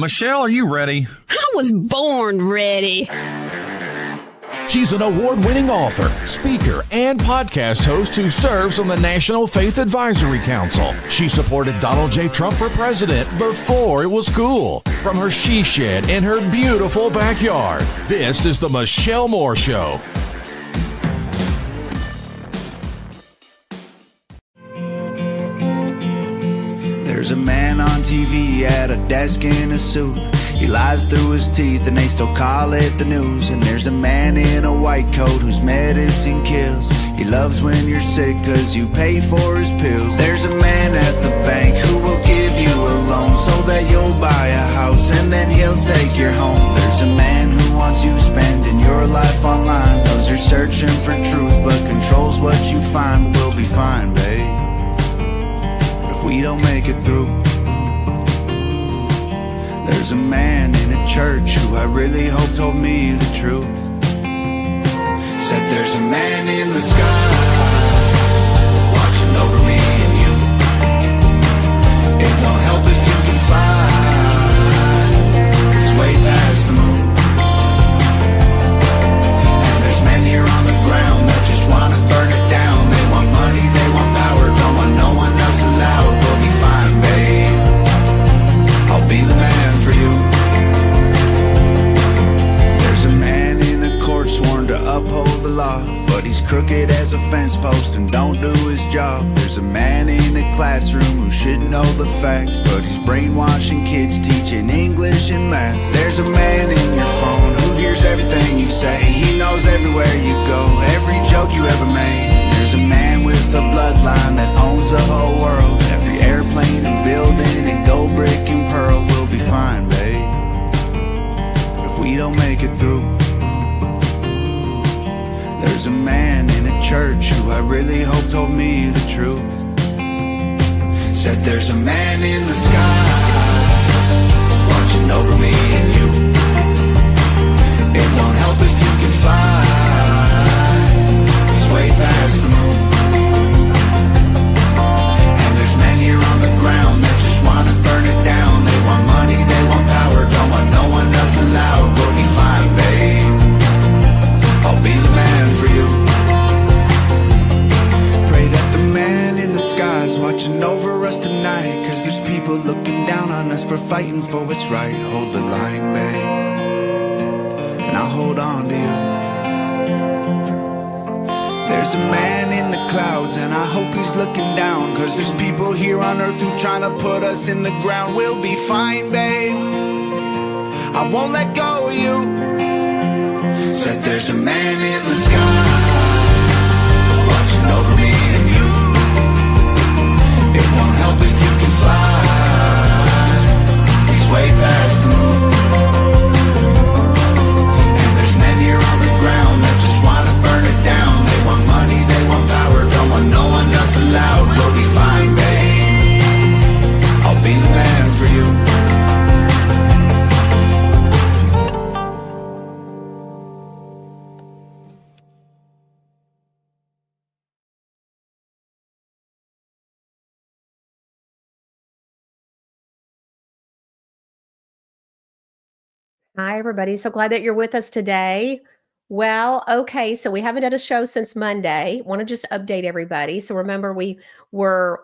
Michelle, are you ready? I was born ready. She's an award-winning author, speaker, and podcast host who serves on the National Faith Advisory Council. She supported Donald J. Trump for president before it was cool, from her she shed in her beautiful backyard. This is the Michelle Moore Show. There's a man on TV at a desk in a suit. He lies through his teeth and they still call it the news. And there's a man in a white coat whose medicine kills. He loves when you're sick cause you pay for his pills. There's a man at the bank who will give you a loan so that you'll buy a house and then he'll take your home. There's a man who wants you spending your life online. Those are searching for truth but controls what you find. We'll be fine, babe, if we don't make it through. There's a man in a church who I really hope told me the truth. Said there's a man in the sky watching over me and you. It don't help if you can fly, 'cause way past the moon. And there's men here on the ground that just wanna burn it down. They want money, they want power, don't want no one else allowed. We'll be fine, babe, I'll be the man for you. There's a man in a court sworn to uphold the law, but he's crooked as a fence post and don't do his job. There's a man in a classroom who should know the facts, but he's brainwashing kids, teaching English and math. There's a man in your phone who hears everything you say. He knows everywhere you go, every joke you ever made. There's a man with a bloodline that owns the whole world. Every airplane and building and gold brick and pearl. We'll be fine, babe, if we don't make it through. There's a man in a church who I really hope told me the truth. Said there's a man in the sky watching over me and you. It won't help if you can fly, 'cause way past the moon. And there's men here on the ground that just wanna burn it down. They want money, they want power, don't want no one else allowed. We'll be fine, babe, I'll be the man for you. Pray that the man in the sky's watching over us tonight, 'cause there's people looking down on us for fighting for what's right. Hold the line, babe, and I'll hold on to you. There's a man in the clouds and I hope he's looking down, 'cause there's people here on earth who trying to put us in the ground. We'll be fine, babe, I won't let go of you. Said there's a man in the sky watching over me and you. It won't help if you can fly, he's way past the moon. And there's men here on the ground that just wanna burn it down. They want money, they want power, don't want no one else allowed. We'll be fine, babe, I'll be the man for you. Hi, everybody. So glad that you're with us today. Well, okay, so we haven't done a show since Monday. Want to just update everybody. So remember, we were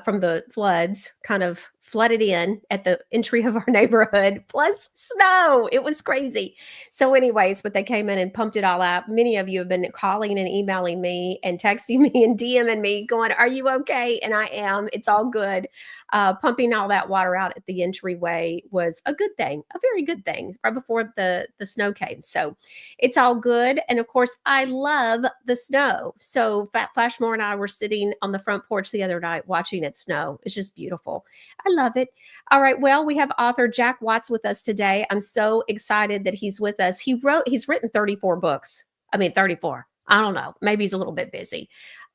from the floods, kind of flooded in at the entry of our neighborhood, plus snow. It was crazy. So, anyways, but they came in and pumped it all out. Many of you have been calling and emailing me and texting me and DMing me, going, "Are you okay?" And I am. It's all good. Pumping all that water out at the entryway was a good thing, a very good thing, right before the snow came. So it's all good. And of course, I love the snow. So Flashmore and I were sitting on the front porch the other night watching it snow. It's just beautiful. I love it. All right. Well, we have author Jack Watts with us today. I'm so excited that he's with us. He's written 34 books. I mean, 34. I don't know. Maybe he's a little bit busy.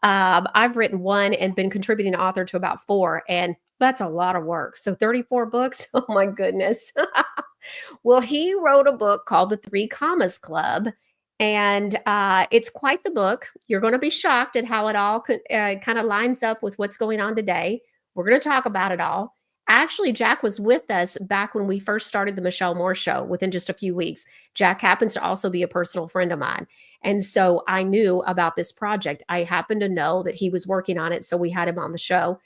I've written one and been contributing author to about 4, and that's a lot of work. So 34 books. Oh my goodness. Well, he wrote a book called The 3 Commas Club, and it's quite the book. You're going to be shocked at how it all kind of lines up with what's going on today. We're going to talk about it all. Actually, Jack was with us back when we first started the Michelle Moore Show within just a few weeks. Jack happens to also be a personal friend of mine. And so I knew about this project. I happened to know that he was working on it. So we had him on the show.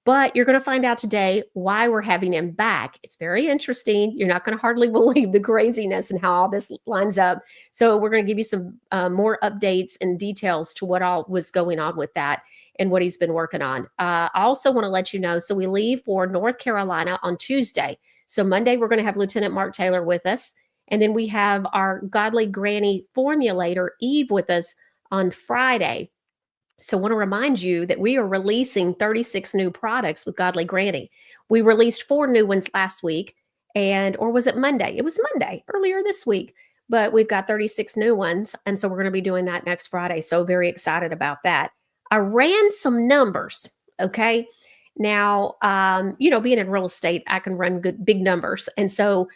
But you're going to find out today why we're having him back. It's very interesting. You're not going to hardly believe the craziness and how all this lines up. So we're going to give you some more updates and details to what all was going on with that and what he's been working on. I also want to let you know, so we leave for North Carolina on Tuesday. So Monday, we're going to have Lieutenant Mark Taylor with us. And then we have our Godly Granny formulator, Eve, with us on Friday. So I want to remind you that we are releasing 36 new products with Godly Granny. We released 4 new ones last week, or was it Monday? It was Monday, earlier this week. But we've got 36 new ones. And so we're going to be doing that next Friday. So very excited about that. I ran some numbers, okay? Now, being in real estate, I can run good big numbers. And so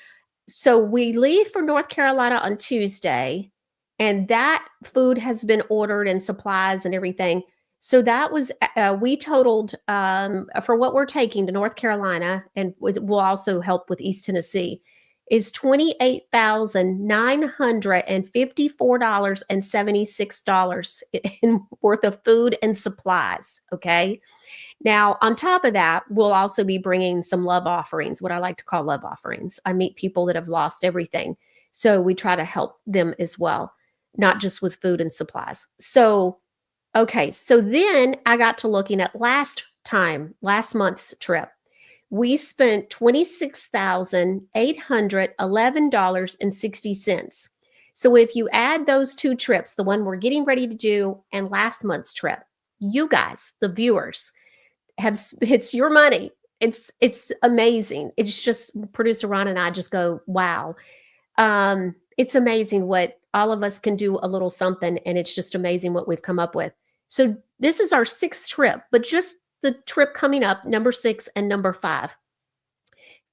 we leave for North Carolina on Tuesday, and that food has been ordered and supplies and everything. So that was, we totaled for what we're taking to North Carolina, and will also help with East Tennessee, is $28,954.76 in worth of food and supplies. Okay. Now, on top of that, we'll also be bringing some love offerings, what I like to call love offerings. I meet people that have lost everything. So we try to help them as well, not just with food and supplies. So, okay. So then I got to looking at last month's trip. We spent $26,811.60. So if you add those 2 trips, the one we're getting ready to do and last month's trip, you guys, the viewers, it's your money. It's amazing. It's just producer Ron and I just go, wow. It's amazing what all of us can do a little something, and it's just amazing what we've come up with. So this is our 6th trip, but just the trip coming up, number 6 and number 5,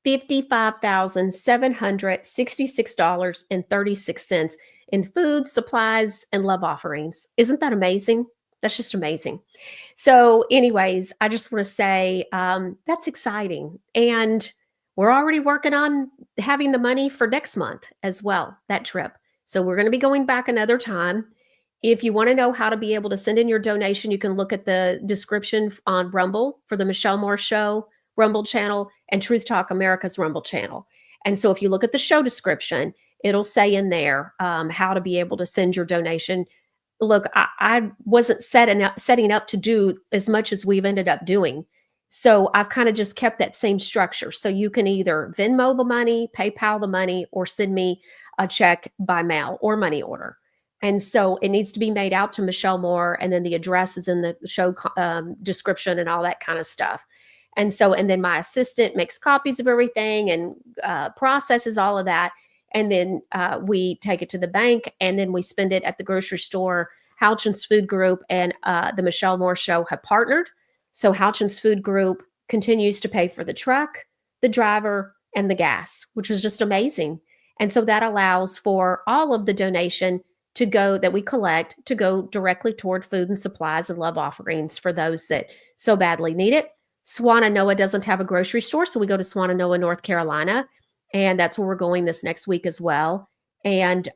$55,766.36 in food, supplies, and love offerings. Isn't that amazing? That's just amazing. So anyways, I just want to say that's exciting. And we're already working on having the money for next month as well, that trip. So we're going to be going back another time. If you want to know how to be able to send in your donation, you can look at the description on Rumble for the Michelle Moore Show Rumble channel and Truth Talk America's Rumble channel. And so if you look at the show description, it'll say in there how to be able to send your donation. Look, I wasn't setting up to do as much as we've ended up doing. So I've kind of just kept that same structure. So you can either Venmo the money, PayPal the money, or send me a check by mail or money order. And so it needs to be made out to Michelle Moore, and then the address is in the show description and all that kind of stuff. And then my assistant makes copies of everything and processes all of that. And then we take it to the bank, and then we spend it at the grocery store. Houchins Food Group and the Michelle Moore Show have partnered. So Houchins Food Group continues to pay for the truck, the driver, and the gas, which is just amazing. And so that allows for all of the donation that we collect to go directly toward food and supplies and love offerings for those that so badly need it. Swannanoa doesn't have a grocery store, so we go to Swannanoa, North Carolina, and that's where we're going this next week as well. And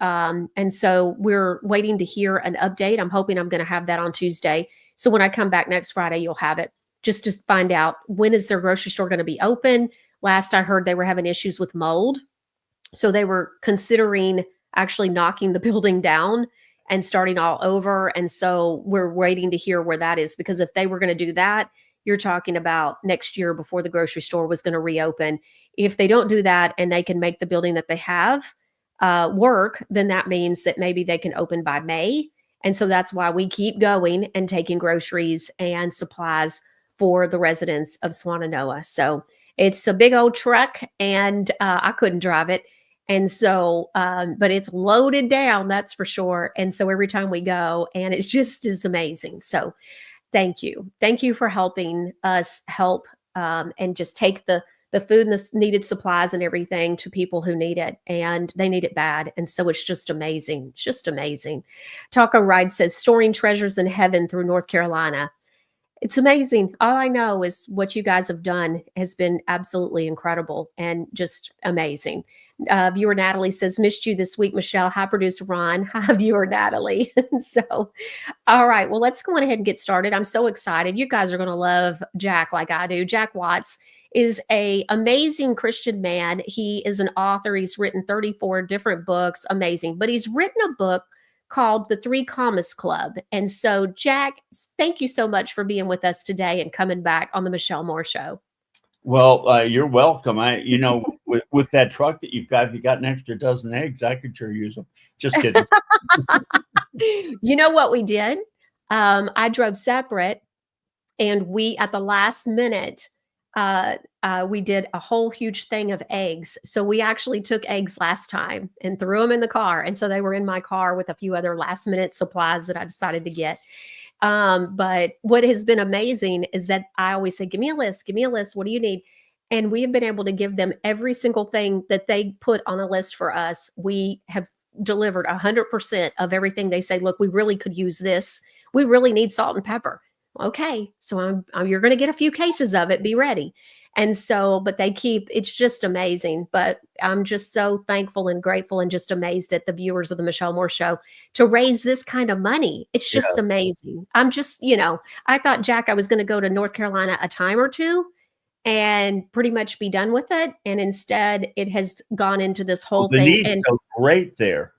so we're waiting to hear an update. I'm hoping I'm going to have that on Tuesday. So when I come back next Friday, you'll have it, just to find out when is their grocery store going to be open. Last I heard, they were having issues with mold. So they were considering actually knocking the building down and starting all over. And so we're waiting to hear where that is, because if they were going to do that, you're talking about next year before the grocery store was going to reopen. If they don't do that and they can make the building that they have work, then that means that maybe they can open by May. And so that's why we keep going and taking groceries and supplies for the residents of Swannanoa. So it's a big old truck, and I couldn't drive it. And so, but it's loaded down, that's for sure. And so every time we go, and it just is amazing. So thank you. Thank you for helping us help and just take the food and the needed supplies and everything to people who need it, and they need it bad. And so it's just amazing. Just amazing. Taco Ride says, storing treasures in heaven through North Carolina. It's amazing. All I know is what you guys have done has been absolutely incredible and just amazing. Viewer Natalie says, missed you this week, Michelle. Hi, producer Ron. Hi, viewer Natalie. So, all right. Well, let's go on ahead and get started. I'm so excited. You guys are going to love Jack like I do. Jack Watts is a amazing Christian man. He is an author. He's written 34 different books. Amazing. But he's written a book called The Three Commas Club. And so, Jack, thank you so much for being with us today and coming back on the Michelle Moore Show. Well, you're welcome. With that truck that you've got, if you got an extra dozen eggs, I could sure use them. Just kidding. You know what we did? I drove separate, and we, at the last minute, we did a whole huge thing of eggs. So we actually took eggs last time and threw them in the car. And so they were in my car with a few other last minute supplies that I decided to get. But what has been amazing is that I always say, give me a list. What do you need? And we have been able to give them every single thing that they put on a list for us. We have delivered 100% of everything they say. Look, we really could use this. We really need salt and pepper. Okay, so you're going to get a few cases of it. Be ready. And so, but it's just amazing. But I'm just so thankful and grateful and just amazed at the viewers of the Michelle Moore Show to raise this kind of money. It's just amazing. I'm just, I thought, Jack, I was going to go to North Carolina a time or two and pretty much be done with it. And instead it has gone into this whole the thing. need's And so great there.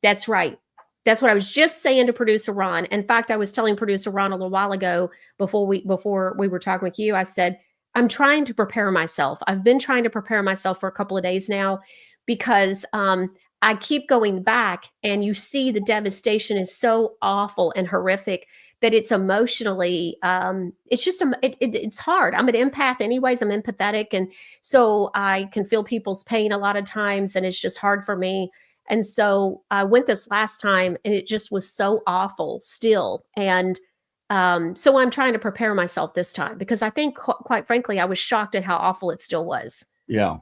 that's right. That's what I was just saying to producer Ron. In fact, I was telling producer Ron a little while ago before we were talking with you, I said, I'm trying to prepare myself. I've been trying to prepare myself for a couple of days now because I keep going back and you see the devastation is so awful and horrific that it's emotionally, it's hard. I'm an empath anyways. I'm empathetic. And so I can feel people's pain a lot of times and it's just hard for me. And so I went this last time and it just was so awful still. And so I'm trying to prepare myself this time because I think, quite frankly, I was shocked at how awful it still was. Yeah.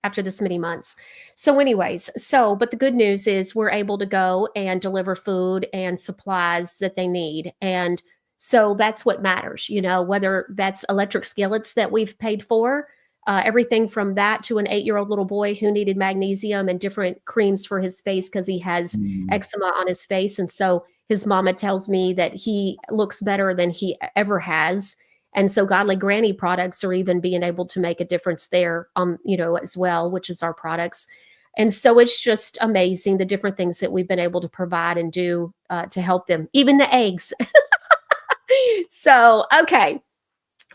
After this many months. So anyways, but the good news is we're able to go and deliver food and supplies that they need. And so that's what matters, whether that's electric skillets that we've paid for, everything from that to an 8-year-old little boy who needed magnesium and different creams for his face because he has eczema on his face. And so his mama tells me that he looks better than he ever has. And so Godly Granny products are even being able to make a difference there, as well, which is our products. And so it's just amazing the different things that we've been able to provide and do to help them, even the eggs. So, okay.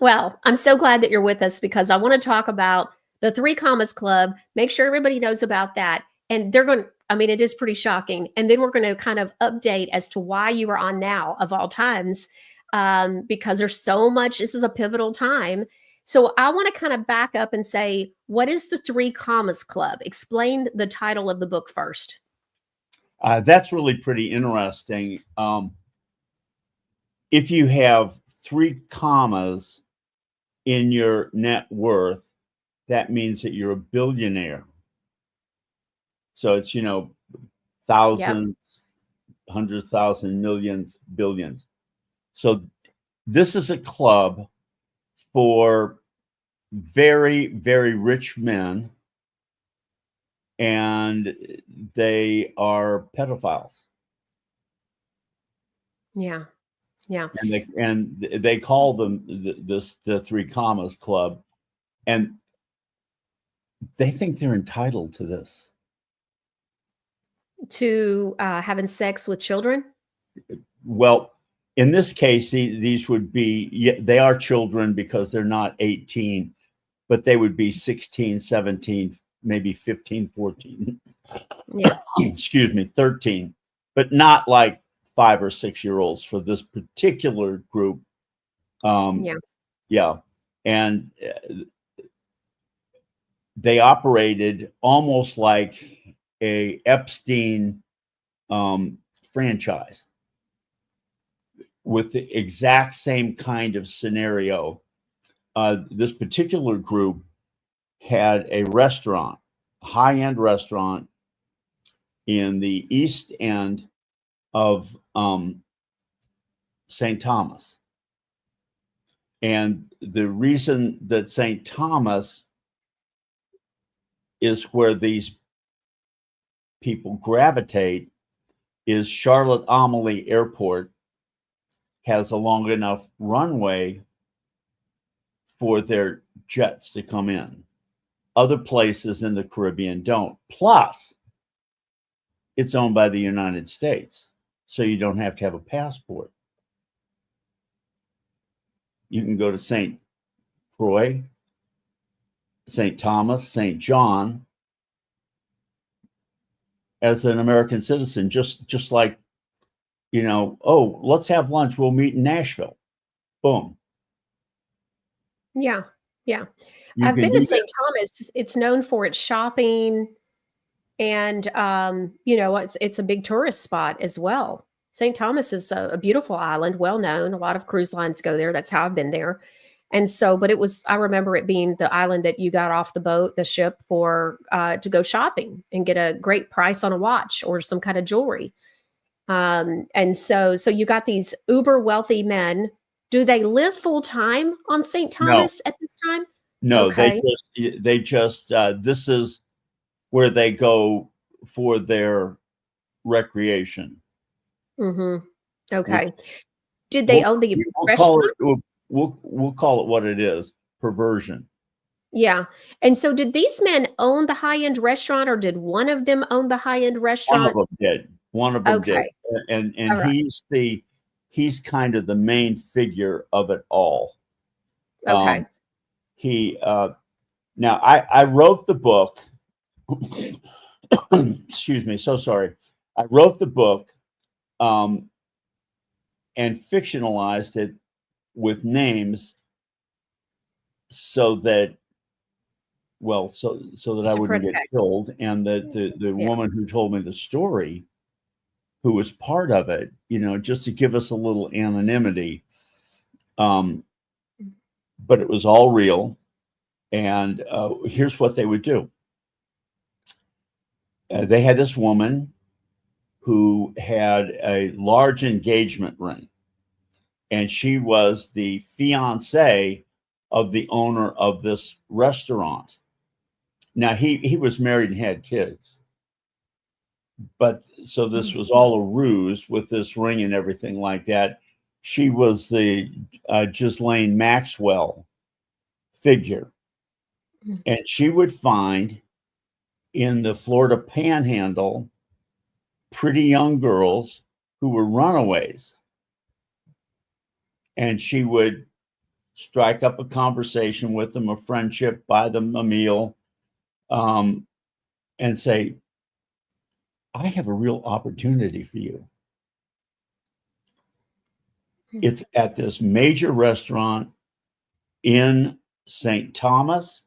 Well, I'm so glad that you're with us because I want to talk about the Three Commas Club, make sure everybody knows about that. And it is pretty shocking. And then we're going to kind of update as to why you are on now of all times, because there's so much, this is a pivotal time. So I want to kind of back up and say, what is the Three Commas Club? Explain the title of the book first. That's really pretty interesting. If you have 3 commas in your net worth, that means that you're a billionaire. So it's, thousands, 100,000, millions, billions. So this is a club for very, very rich men, and they are pedophiles. Yeah. Yeah. And they call them the Three Commas Club, and they think they're entitled to this. To having sex with children? Well, in this case, these would be, they are children because they're not 18, but they would be 16, 17, maybe 15, 14. Yeah. Excuse me, 13, but not like 5 or 6 year olds for this particular group. Yeah. And they operated almost like a Epstein franchise with the exact same kind of scenario. This particular group had a restaurant, a high-end restaurant in the East End of St. Thomas. And the reason that St. Thomas is where these people gravitate is Charlotte Amalie Airport has a long enough runway for their jets to come in. Other places in the Caribbean don't. Plus, it's owned by the United States, so you don't have to have a passport. You can go to St. Croix, St. Thomas, St. John as an American citizen, just like, oh, let's have lunch. We'll meet in Nashville. Boom. Yeah. Yeah. You I've can been to do St. that. Thomas. It's known for its shopping, and it's a big tourist spot as well. St. Thomas is a beautiful island, well known. A lot of cruise lines go there. That's how I've been there. And so, but I remember it being the island that you got off the ship for to go shopping and get a great price on a watch or some kind of jewelry. And so you got these uber wealthy men. Do they live full time on St. Thomas at this time? No, Okay. they just this is where they go for their recreation. Mm-hmm. Okay. Did they own the We'll restaurant? we'll call it what it is: perversion. Yeah. And so did these men own the high-end restaurant, or did one of them own the high-end One restaurant? of them did. One of them did, Okay. and All right. he's kind of the main figure of it all. Okay. He now I wrote the book. Excuse me, so sorry. I wrote the book and fictionalized it with names so that I To wouldn't get protect. killed, and that the Yeah. woman who told me the story, who was part of it, just to give us a little anonymity. But it was all real. And here's what they would do. They had this woman who had a large engagement ring, and she was the fiance of the owner of this restaurant. Now he was married and had kids, but so this was all a ruse with this ring and everything like that. She was the Ghislaine Maxwell figure, and she would find in the Florida Panhandle pretty young girls who were runaways, and she would strike up a conversation with them, a friendship, buy them a meal, and say, I have a real opportunity for you. It's at this major restaurant in St. Thomas.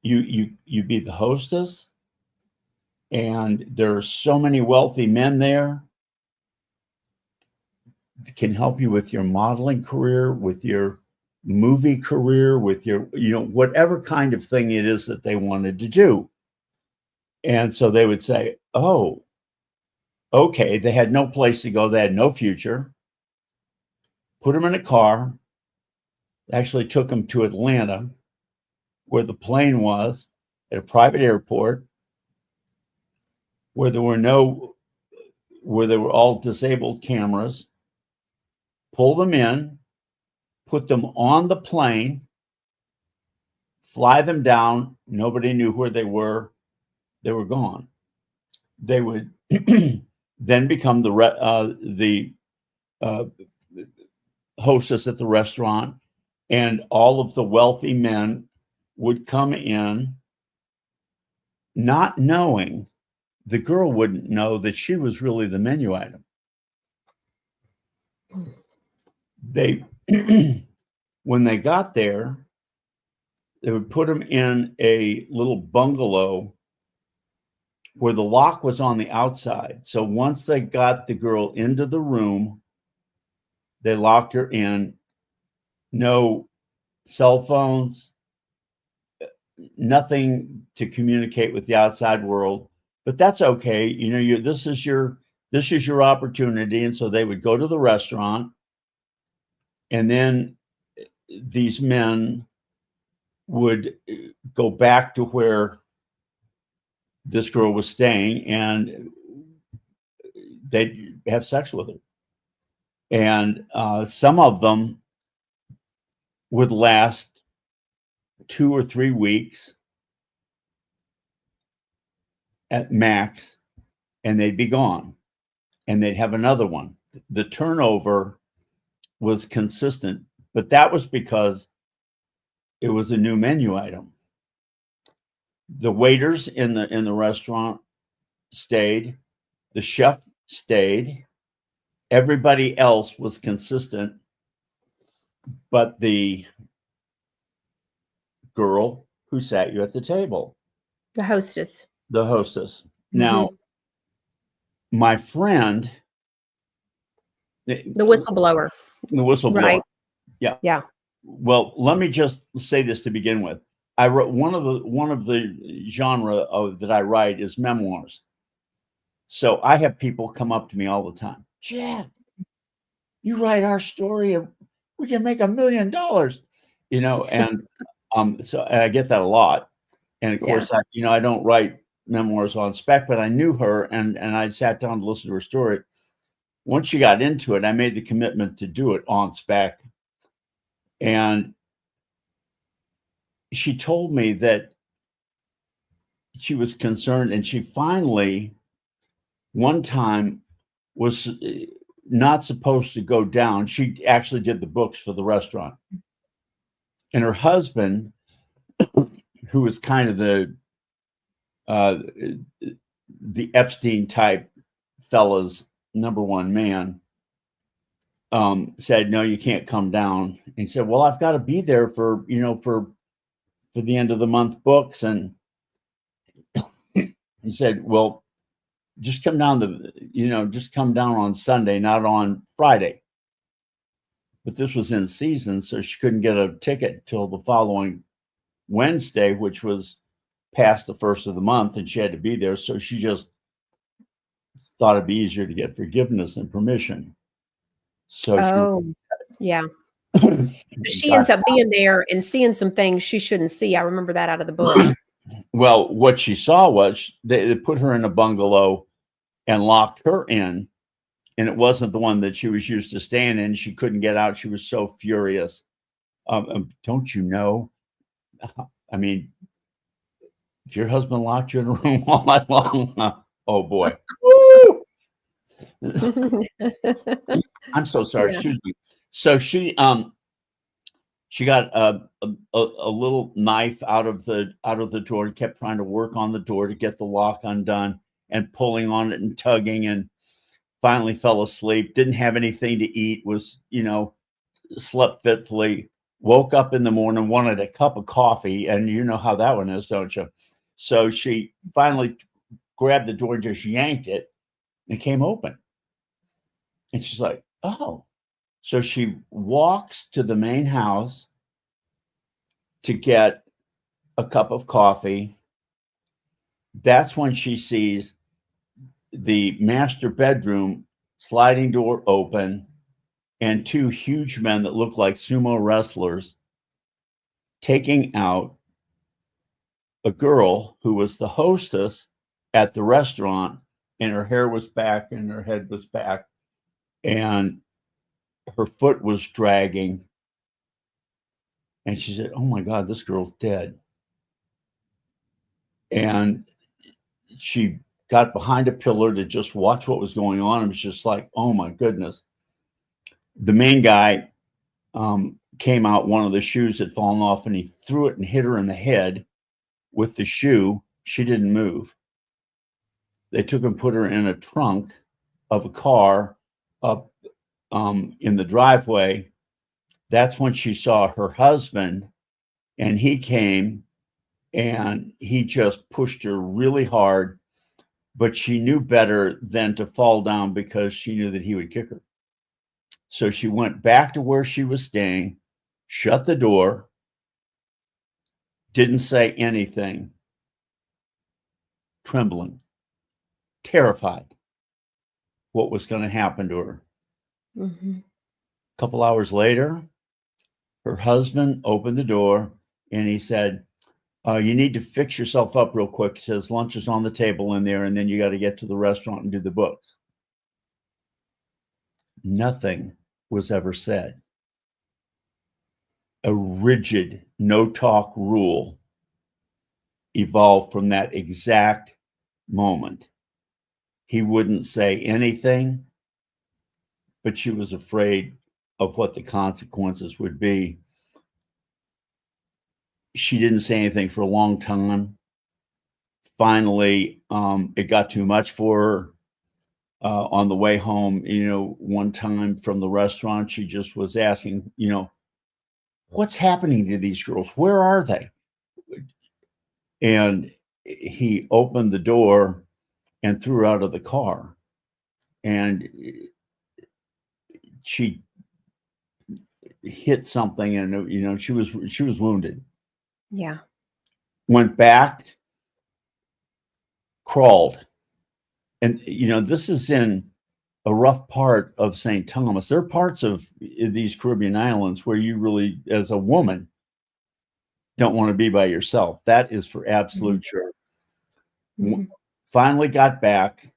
You be the hostess, and there are so many wealthy men there that can help you with your modeling career, with your movie career, with your, whatever kind of thing it is that they wanted to do. And so they would say, oh, okay. They had no place to go. They had no future. Put them in a car. Actually took them to Atlanta, where the plane was, at a private airport, where there were all disabled cameras. Pull them in, put them on the plane, fly them down. Nobody knew where they were. They were gone. They would then become the hostess at the restaurant, and all of the wealthy men would come in, not knowing, the girl wouldn't know that she was really the menu item. They, when they got there, they would put them in a little bungalow where the lock was on the outside. So once they got the girl into the room, they locked her in. No cell phones, nothing to communicate with the outside world. But that's okay. This is your opportunity. And so they would go to the restaurant, and then these men would go back to where this girl was staying, and they'd have sex with her. And some of them would last 2 or 3 weeks at max, and they'd be gone, and they'd have another one. The turnover was consistent, but that was because it was a new menu item. The waiters in the restaurant stayed, the chef stayed, everybody else was consistent, but the girl who sat you at the table, The hostess. Now, my friend, The whistleblower. Right. Yeah. Well, let me just say this to begin with. I wrote one of the genre that I write is memoirs. So I have people come up to me all the time. Jack, you write our story and we can make $1 million, and so I get that a lot. And of course, I don't write memoirs on spec, but I knew her, and I sat down to listen to her story. Once she got into it, I made the commitment to do it on spec. And she told me that she was concerned, and she finally, one time, was not supposed to go down. She actually did the books for the restaurant. And her husband, who was kind of the Epstein type fella's number one man, said, no, you can't come down. And he said, well, I've got to be there for the end of the month books. And he said, well, just come down just come down on Sunday, not on Friday. But this was in season, so she couldn't get a ticket until the following Wednesday, which was past the first of the month, and she had to be there. So she just thought it'd be easier to get forgiveness and permission. So she ends up being there and seeing some things she shouldn't see. I remember that out of the book. Well, what she saw was they put her in a bungalow and locked her in, and it wasn't the one that she was used to staying in. She couldn't get out. She was so furious. Don't you know? I mean, if your husband locked you in a room all night long, oh boy. Woo! I'm so sorry. Yeah. Excuse me. So she got a little knife out of the door and kept trying to work on the door to get the lock undone and pulling on it and tugging, and finally fell asleep. Didn't have anything to eat. Was slept fitfully. Woke up in the morning, wanted a cup of coffee, and you know how that one is, don't you? So she finally grabbed the door and just yanked it, and it came open. And she's like, oh. So she walks to the main house to get a cup of coffee. That's when she sees the master bedroom sliding door open and 2 huge men that look like sumo wrestlers taking out a girl who was the hostess at the restaurant, and her hair was back and her head was back and her foot was dragging. And she said, oh my God, this girl's dead. And she got behind a pillar to just watch what was going on. It was just like, oh my goodness. The main guy came out, one of the shoes had fallen off, and he threw it and hit her in the head with the shoe. She didn't move. They took and put her in a trunk of a car up in the driveway. That's when she saw her husband, and he came and he just pushed her really hard, but she knew better than to fall down because she knew that he would kick her. So she went back to where she was staying, shut the door, didn't say anything, trembling, terrified what was going to happen to her. Mm-hmm. A couple hours later, Her husband opened the door and he said, you need to fix yourself up real quick. He says, lunch is on the table in there, and then you got to get to the restaurant and do the books. Nothing was ever said. A rigid no-talk rule evolved from that exact moment. He wouldn't say anything, but she was afraid of what the consequences would be. She didn't say anything for a long time. Finally, it got too much for her. On the way home, one time from the restaurant, she just was asking, what's happening to these girls? Where are they? And he opened the door and threw her out of the car. And she hit something, and she was wounded. Yeah. Went back, crawled. And, this is in a rough part of St. Thomas. There are parts of these Caribbean islands where you really, as a woman, don't want to be by yourself. That is for absolute sure. Mm-hmm. Finally got back.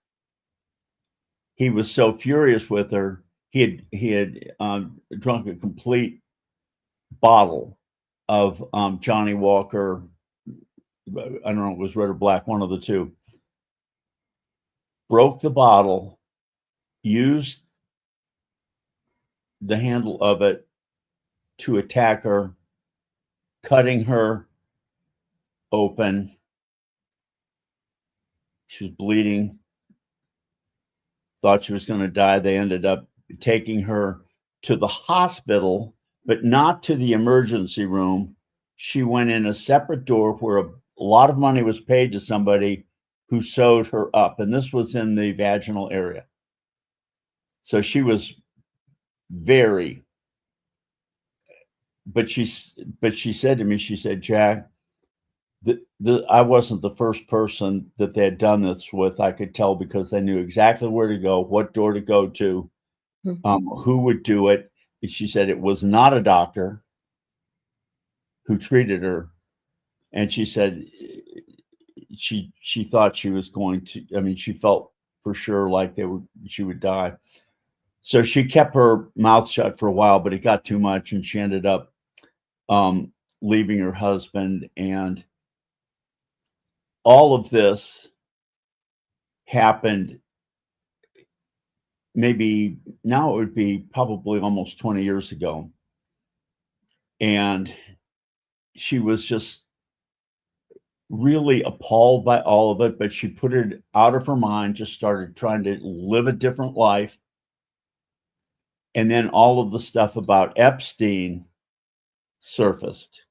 He was so furious with her. He had drunk a complete bottle of Johnny Walker. I don't know, it was red or black, one of the two. Broke the bottle, used the handle of it to attack her, cutting her open. She was bleeding, thought she was going to die. They ended up taking her to the hospital, but not to the emergency room. She went in a separate door where a lot of money was paid to somebody who sewed her up. And this was in the vaginal area. So she was very, but she said to me, she said, Jack, I wasn't the first person that they had done this with. I could tell because they knew exactly where to go, what door to go to, who would do it. She said it was not a doctor who treated her. And she said she thought she was going to, she felt for sure like she would die. So she kept her mouth shut for a while, but it got too much and she ended up leaving her husband. And all of this happened maybe now it would be probably almost 20 years ago. And she was just really appalled by all of it, but she put it out of her mind, just started trying to live a different life. And then all of the stuff about Epstein surfaced.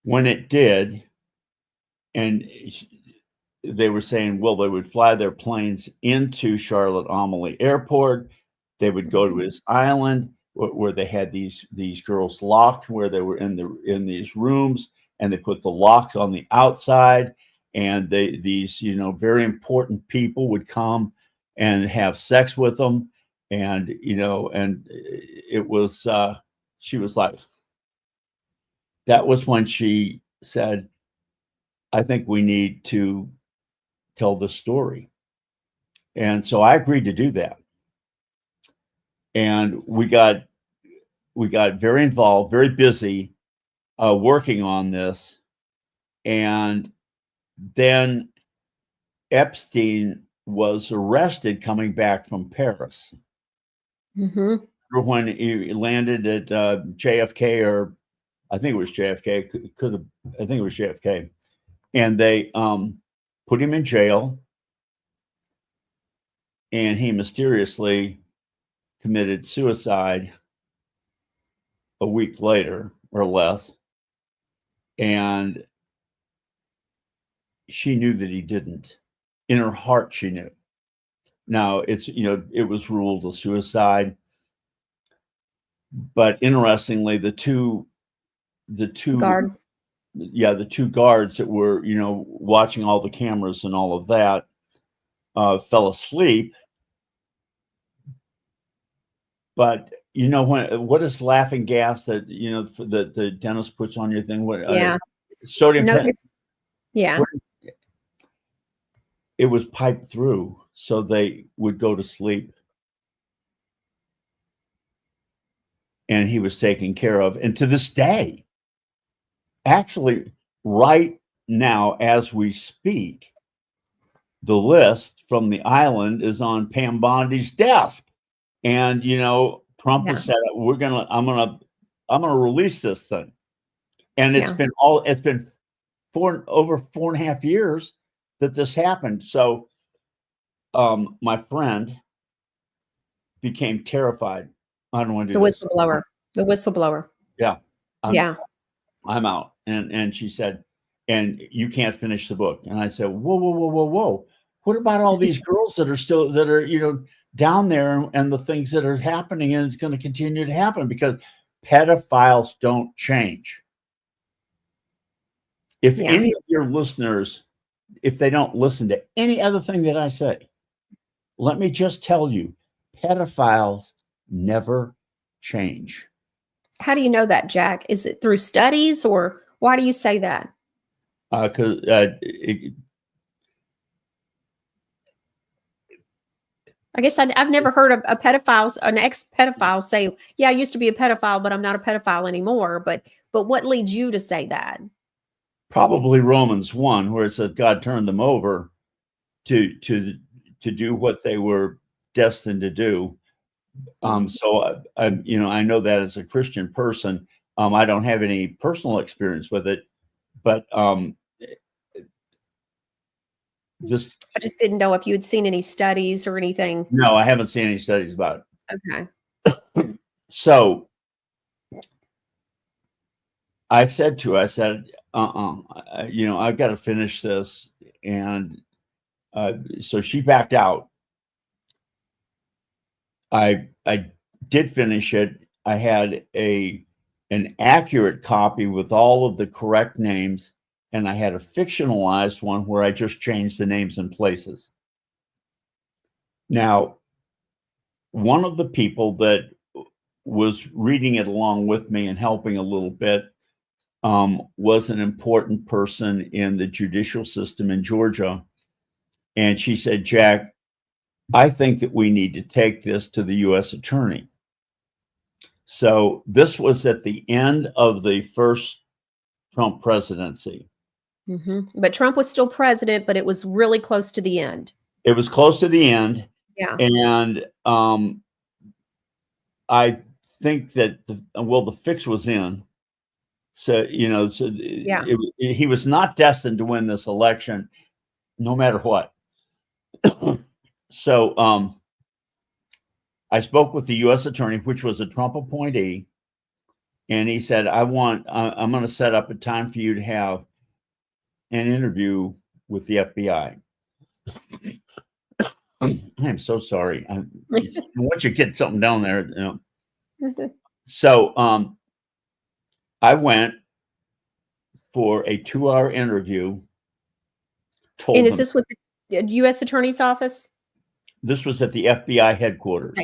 When it did, and they were saying, well, they would fly their planes into Charlotte-Amalie Airport. They would go to his island where they had these girls locked, where they were in these rooms, and they put the locks on the outside. And these very important people would come and have sex with them. And, and it was, she was like, that was when she said, I think we need to tell the story. And so I agreed to do that. And we got very involved, very busy working on this. And then Epstein was arrested coming back from Paris. Mm-hmm. When he landed at JFK, or I think it was JFK, I think it was JFK. And they put him in jail, and he mysteriously committed suicide a week later or less. And she knew that he didn't. In her heart, she knew. Now, it was ruled a suicide. But interestingly, the two guards. Yeah, the two guards that were, watching all the cameras and all of that, fell asleep. But, you know, what is laughing gas that, you know, that the dentist puts on your thing? What? Yeah. Sodium. No, yeah. It was piped through so they would go to sleep. And he was taken care of. And to this day, actually, right now, as we speak, the list from the island is on Pam Bondi's desk. And, you know, Trump has said, I'm gonna release this thing. And it's been over 4.5 years that this happened. So my friend became terrified. I don't want to do this. The whistleblower. Yeah. Yeah. I'm out. And she said, and you can't finish the book. And I said, whoa. What about all these girls that are, you know, down there and the things that are happening, and it's going to continue to happen because pedophiles don't change. If any of your listeners, if they don't listen to any other thing that I say, let me just tell you, pedophiles never change. How do you know that, Jack? Is it through studies, or why do you say that? Because I guess I've never heard of an ex-pedophile say, yeah, I used to be a pedophile, but I'm not a pedophile anymore. But what leads you to say that? Probably Romans 1, where it says God turned them over to do what they were destined to do. So I know that as a Christian person, I don't have any personal experience with it, but I just didn't know if you had seen any studies or anything. No, I haven't seen any studies about it. Okay. So I said, you know, I've got to finish this. And so she backed out. I did finish it. I had an accurate copy with all of the correct names, and I had a fictionalized one where I just changed the names and places. Now, one of the people that was reading it along with me and helping a little bit was an important person in the judicial system in Georgia. And she said, Jack, I think that we need to take this to the U.S. attorney. So this was at the end of the first Trump presidency. Mm-hmm. But Trump was still president, but it was really close to the end. It was close to the end. Yeah. And I think that the fix was in. So, you know, he was not destined to win this election, no matter what. So I spoke with the U.S. attorney, which was a Trump appointee, and he said, I'm going to set up a time for you to have an interview with the FBI. I am so sorry. Once you get something down there, you know. So I went for a 2-hour interview. And is this with the U.S. Attorney's Office? This was at the FBI headquarters.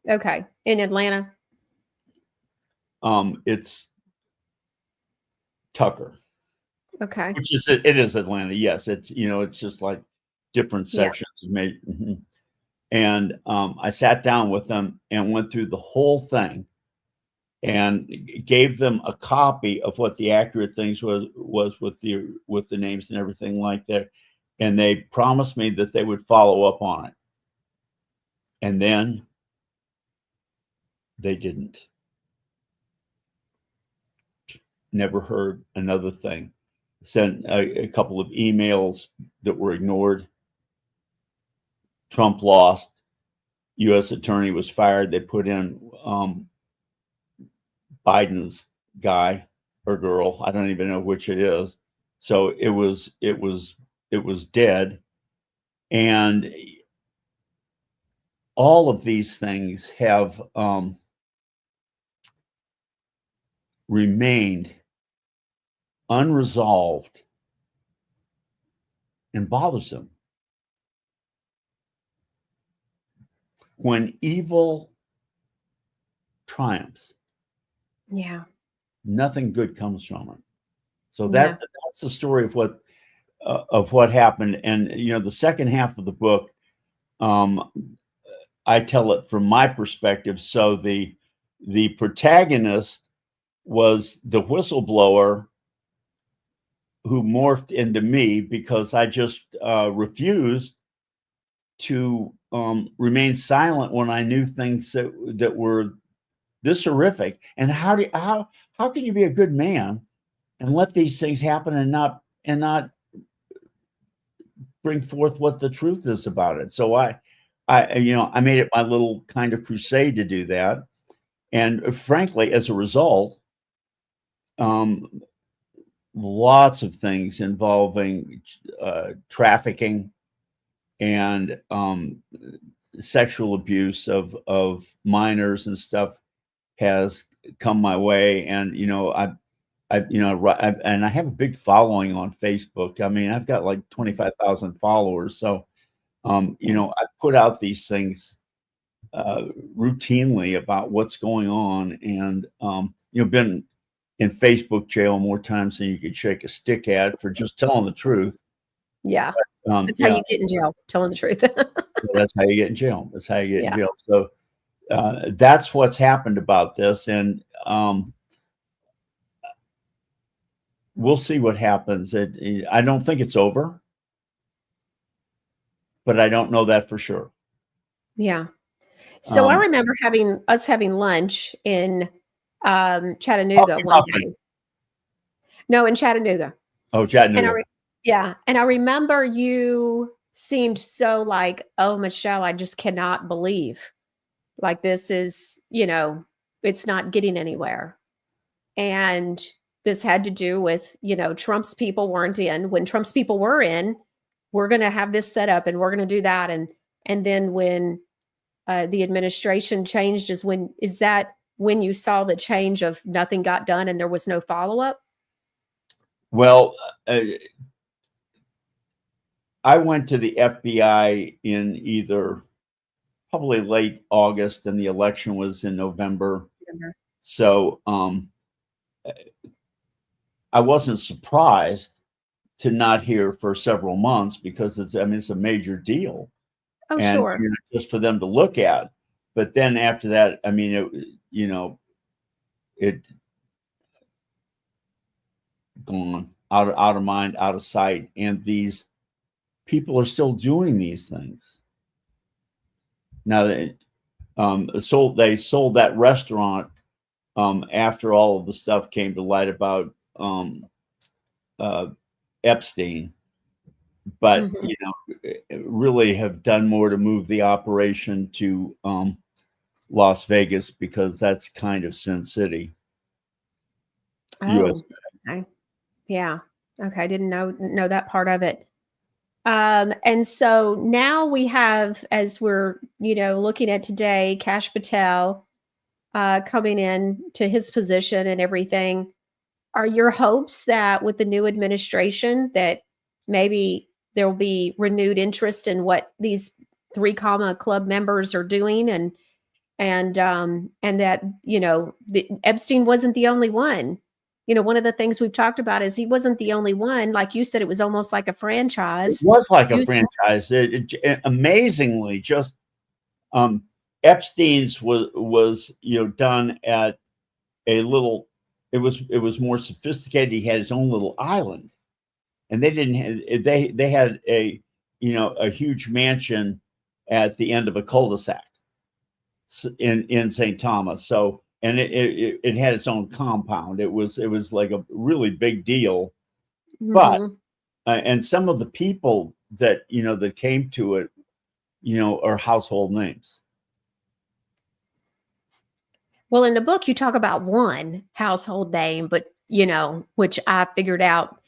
Okay. In Atlanta? It's Tucker. Okay. It is Atlanta. Yes. It's, you know, it's just like different sections. Mm-hmm. And I sat down with them and went through the whole thing and gave them a copy of what the accurate things was with the names and everything like that. And they promised me that they would follow up on it. And then they didn't. Never heard another thing. Sent a couple of emails that were ignored. Trump lost. U.S. attorney was fired. They put in Biden's guy or girl. I don't even know which it is. So it was dead. And all of these things have remained unresolved and bothersome. When evil triumphs. Yeah. Nothing good comes from it. So Yeah. that's the story of what happened. And the second half of the book, I tell it from my perspective. So the protagonist was the whistleblower who morphed into me because I just refused to remain silent when I knew things that were this horrific. And how can you be a good man and let these things happen and not bring forth what the truth is about it? So I made it my little kind of crusade to do that. And frankly, as a result, lots of things involving trafficking and sexual abuse of minors and stuff has come my way. And I have a big following on Facebook. I mean, I've got like 25,000 followers. So I put out these things routinely about what's going on, and been in Facebook jail more times than you could shake a stick at for just telling the truth. Yeah. That's how you get in jail, telling the truth. That's how you get in jail. That's how you get in Yeah. jail. So that's what's happened about this. And we'll see what happens. I don't think it's over, but I don't know that for sure. Yeah. So I remember having lunch in Chattanooga one day. No, in Chattanooga. Oh, Chattanooga. And I remember you seemed so like, oh, Michelle, I just cannot believe like this is, it's not getting anywhere. And this had to do with, Trump's people weren't in. When Trump's people were in, we're going to have this set up and we're going to do that. And then when the administration changed is that when you saw the change of nothing got done and there was no follow-up? Well, I went to the FBI in either probably late August, and the election was in November. So I wasn't surprised to not hear for several months because it's a major deal. Oh, and sure. Just for them to look at. But then after that, it gone out of mind, out of sight, and these people are still doing these things. Now they sold that restaurant after all of the stuff came to light about Epstein, but really have done more to move the operation to Las Vegas because that's kind of Sin City. Oh, okay. Yeah. Okay. I didn't know that part of it. And so now we have, as we're, looking at today, Kash Patel coming in to his position and everything. Are your hopes that with the new administration that maybe there will be renewed interest in what these 3 Comma Club members are doing and that, Epstein wasn't the only one. One of the things we've talked about is he wasn't the only one. Like you said, it was almost like a franchise. It was like a franchise. It amazingly, just Epstein's was done at a little. It was more sophisticated. He had his own little island, and they didn't. They had a huge mansion at the end of a cul-de-sac in St. Thomas. So. And it had its own compound. It was like a really big deal, but and some of the people that that came to it, are household names. Well, in the book, you talk about one household name, but which I figured out,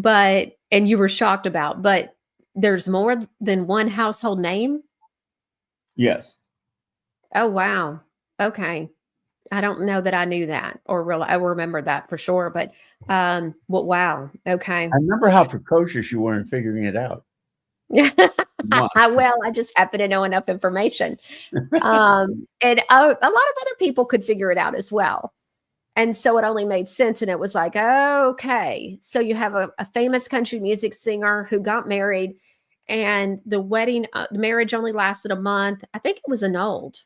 and you were shocked about, but there's more than one household name. Yes. Oh, wow. Okay. I don't know that I knew that I remember that for sure, but wow. Okay. I remember how precocious you were in figuring it out. One. Well, I just happen to know enough information. And a lot of other people could figure it out as well. And so it only made sense. And it was like, okay, so you have a famous country music singer who got married, and the wedding, the marriage only lasted a month. I think it was annulled.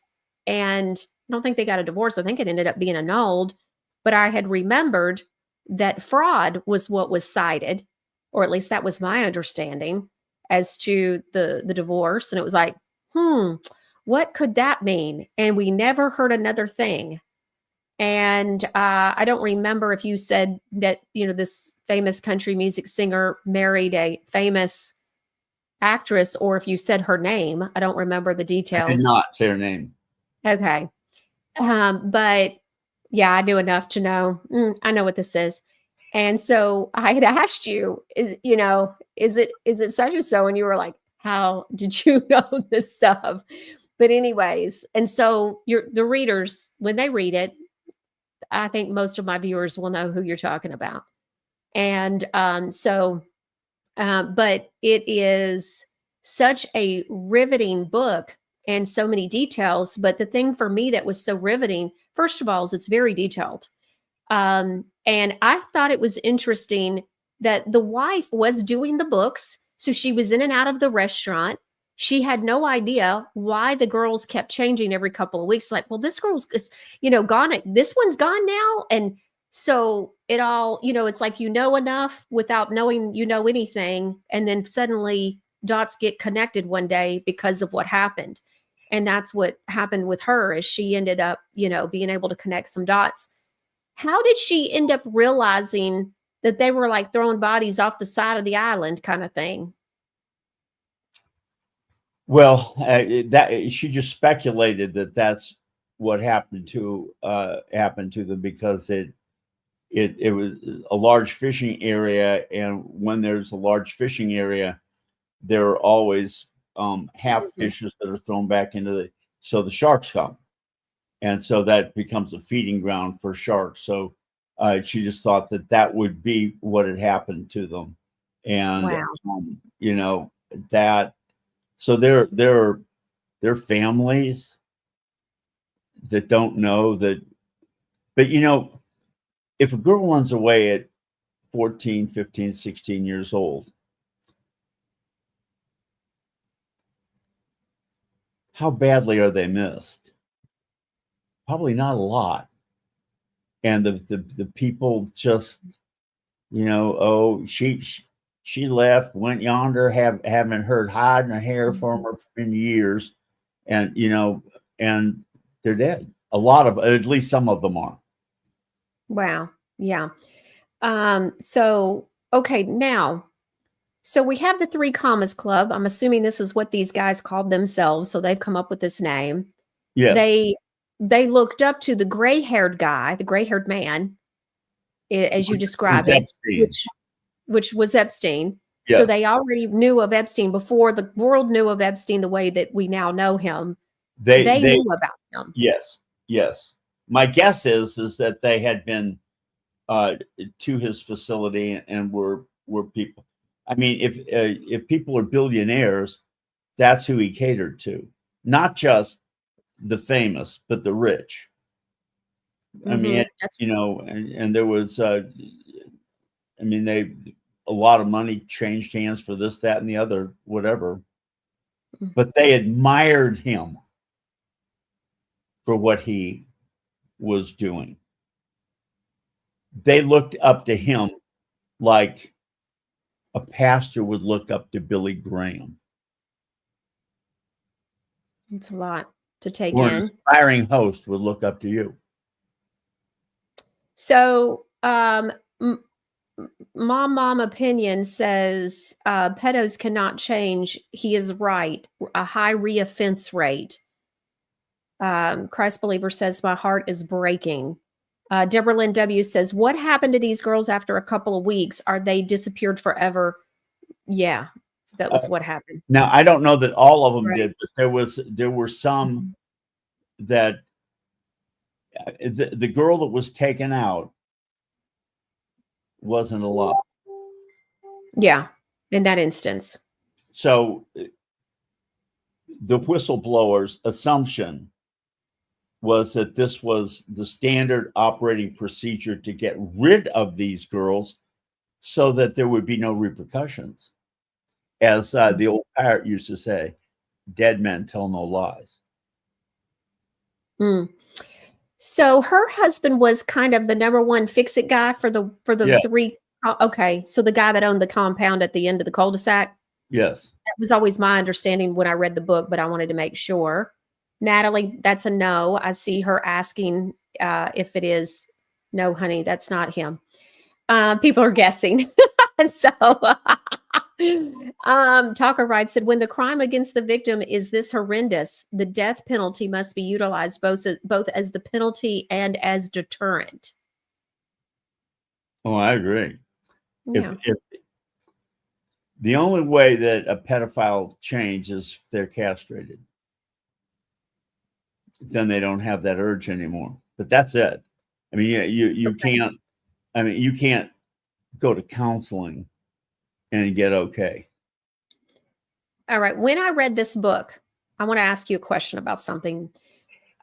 And I don't think they got a divorce. I think it ended up being annulled. But I had remembered that fraud was what was cited, or at least that was my understanding as to the divorce. And it was like, what could that mean? And we never heard another thing. And I don't remember if you said that, this famous country music singer married a famous actress, or if you said her name. I don't remember the details. I did not say her name. Okay. But yeah, I knew enough to know, I know what this is. And so I had asked you, is it such and so? And you were like, how did you know this stuff? But anyways, and so the readers, when they read it, I think most of my viewers will know who you're talking about. And but it is such a riveting book and so many details. But the thing for me that was so riveting, first of all, is it's very detailed. And I thought it was interesting that the wife was doing the books. So she was in and out of the restaurant. She had no idea why the girls kept changing every couple of weeks. Like, well, this girl's, gone. This one's gone now. And so it all, it's like, enough without knowing, anything. And then suddenly dots get connected one day because of what happened. And that's what happened with her, is she ended up, being able to connect some dots. How did she end up realizing that they were like throwing bodies off the side of the island kind of thing? Well, that she just speculated that that's what happened to them, because it was a large fishing area, and when there's a large fishing area, there are always half fishes that are thrown back into so the sharks come, and so that becomes a feeding ground for sharks. So she just thought that would be what had happened to them, and wow. that. So there are families that don't know that. But if a girl runs away at 14, 15, 16 years old, how badly are they missed? Probably not a lot. And the people just, she left, went yonder, haven't heard hide nor hair from her in years, and and they're dead. A lot of, at least some of them are. Wow. Yeah. So okay, now, so we have the Three Commas Club. I'm assuming this is what these guys called themselves, so they've come up with this name. Yes. They looked up to the gray-haired guy, the gray-haired man, as you describe it, which was Epstein. Yes. So they already knew of Epstein before the world knew of Epstein the way that we now know him. They knew about him. Yes. Yes. My guess is that they had been to his facility and were people. I mean, if people are billionaires, that's who he catered to, not just the famous, but the rich. I mean, and there was, a lot of money changed hands for this, that, and the other, whatever. But they admired him for what he was doing. They looked up to him like a pastor would look up to Billy Graham. It's a lot to take or in. An aspiring host would look up to you. So, Mom Opinion says pedos cannot change. He is right. A high reoffense rate. Christ Believer says my heart is breaking. Deborah Lynn W says, what happened to these girls after a couple of weeks? Are they disappeared forever? Yeah, that was what happened. Now, I don't know that all of them did, but there were some that the girl that was taken out wasn't alive. Yeah, in that instance. So the whistleblower's assumption was that this was the standard operating procedure to get rid of these girls so that there would be no repercussions. As the old pirate used to say, dead men tell no lies. Mm. So her husband was kind of the number one fix-it guy for the Yes. three. Okay, so the guy that owned the compound at the end of the cul-de-sac. Yes. That was always my understanding when I read the book, but I wanted to make sure. Natalie, that's a no. I see her asking if it is. No, honey, that's not him. People are guessing. And so Talker Ride said, when the crime against the victim is this horrendous, the death penalty must be utilized both as the penalty and as deterrent. Oh, I agree. Yeah. If the only way that a pedophile changes if they're castrated, then they don't have that urge anymore. But that's it. I mean, you Okay. can't. I mean, you can't go to counseling and get okay. All right. When I read this book, I want to ask you a question about something.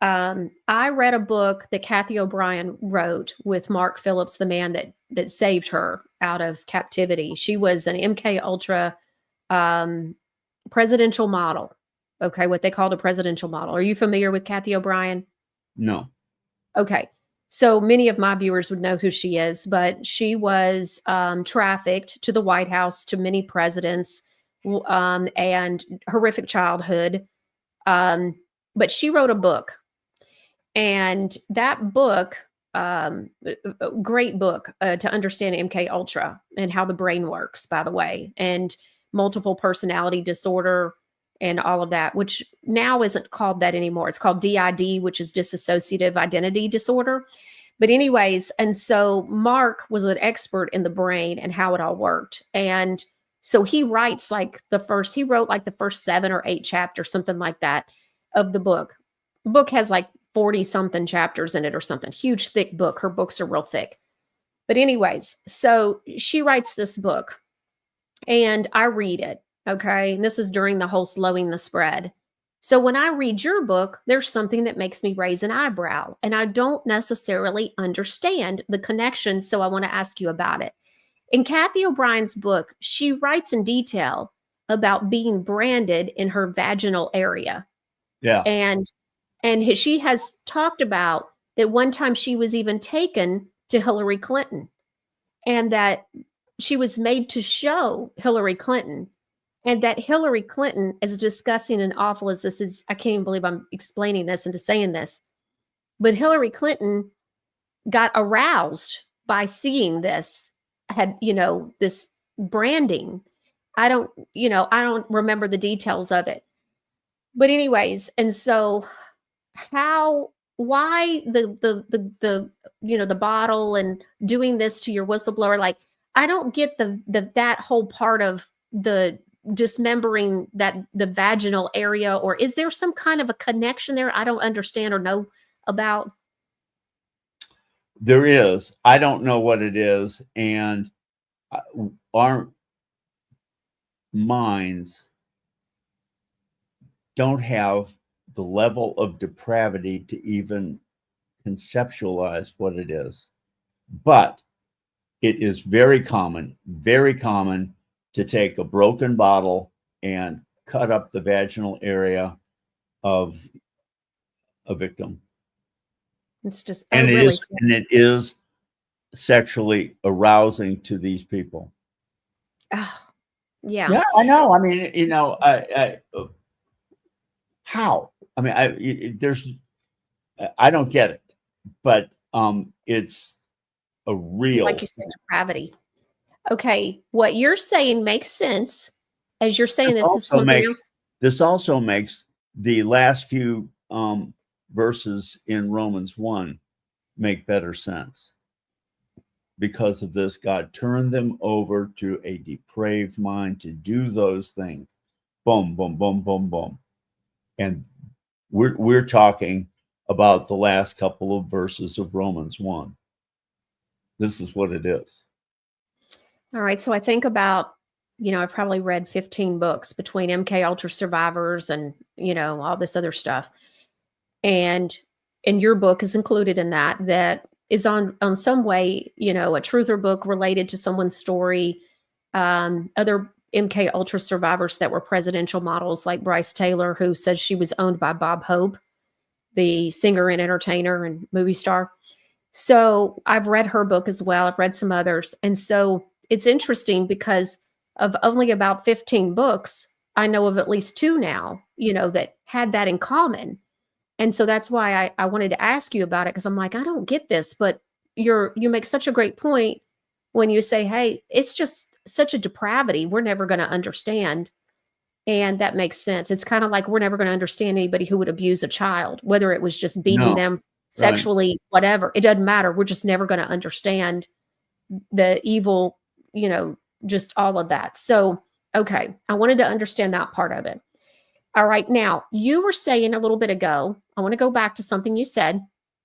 I read a book that Kathy O'Brien wrote with Mark Phillips, the man that saved her out of captivity. She was an MK Ultra presidential model. Okay, what they called a presidential model. Are you familiar with Kathy O'Brien? No. Okay. So many of my viewers would know who she is, but she was trafficked to the White House, to many presidents, and horrific childhood. But she wrote a book. And that book, a great book to understand MK Ultra and how the brain works, by the way, and multiple personality disorder and all of that, which now isn't called that anymore. It's called DID, which is dissociative identity disorder. But anyways, and so Mark was an expert in the brain and how it all worked. And so he wrote like the first 7 or 8 chapters, something like that, of the book. The book has like 40 something chapters in it or something. Huge, thick book. Her books are real thick. But anyways, so she writes this book and I read it. Okay. And this is during the whole slowing the spread. So when I read your book, there's something that makes me raise an eyebrow and I don't necessarily understand the connection. So I want to ask you about it. In Kathy O'Brien's book, she writes in detail about being branded in her vaginal area. Yeah. And she has talked about that one time she was even taken to Hillary Clinton and that she was made to show Hillary Clinton and that Hillary Clinton, as disgusting and awful as this is, I can't even believe I'm explaining this and saying this, but Hillary Clinton got aroused by seeing this, had, this branding. I don't remember the details of it. But anyways, and so why the bottle and doing this to your whistleblower? Like, I don't get that whole part of the dismembering the vaginal area, or is there some kind of a connection there I don't understand or know about? There is. I don't know what it is. And our minds don't have the level of depravity to even conceptualize what it is. But it is very common to take a broken bottle and cut up the vaginal area of a victim. It's just, and it is sexually arousing to these people. Oh, yeah. Yeah, I know. I mean, how? I mean, I don't get it, but it's a real, like you said, depravity. Okay, what you're saying makes sense. As you're saying, this is something else. This also makes the last few verses in Romans 1 make better sense. Because of this, God turned them over to a depraved mind to do those things. Boom, boom, boom, boom, boom. And we're talking about the last couple of verses of Romans 1. This is what it is. All right. So I think about I've probably read 15 books between MK Ultra survivors and, all this other stuff. And your book is included in that is on some way, a truther book related to someone's story. Other MK Ultra survivors that were presidential models, like Bryce Taylor, who says she was owned by Bob Hope, the singer and entertainer and movie star. So I've read her book as well. I've read some others. And so it's interesting because of only about 15 books, I know of at least 2 now, that had that in common. And so that's why I wanted to ask you about it, because I'm like, I don't get this, but you make such a great point when you say, hey, it's just such a depravity we're never going to understand. And that makes sense. It's kind of like we're never going to understand anybody who would abuse a child, whether it was just beating them sexually, whatever. It doesn't matter. We're just never going to understand the evil, just all of that. So, okay, I wanted to understand that part of it. All right. Now, you were saying a little bit ago, I want to go back to something you said.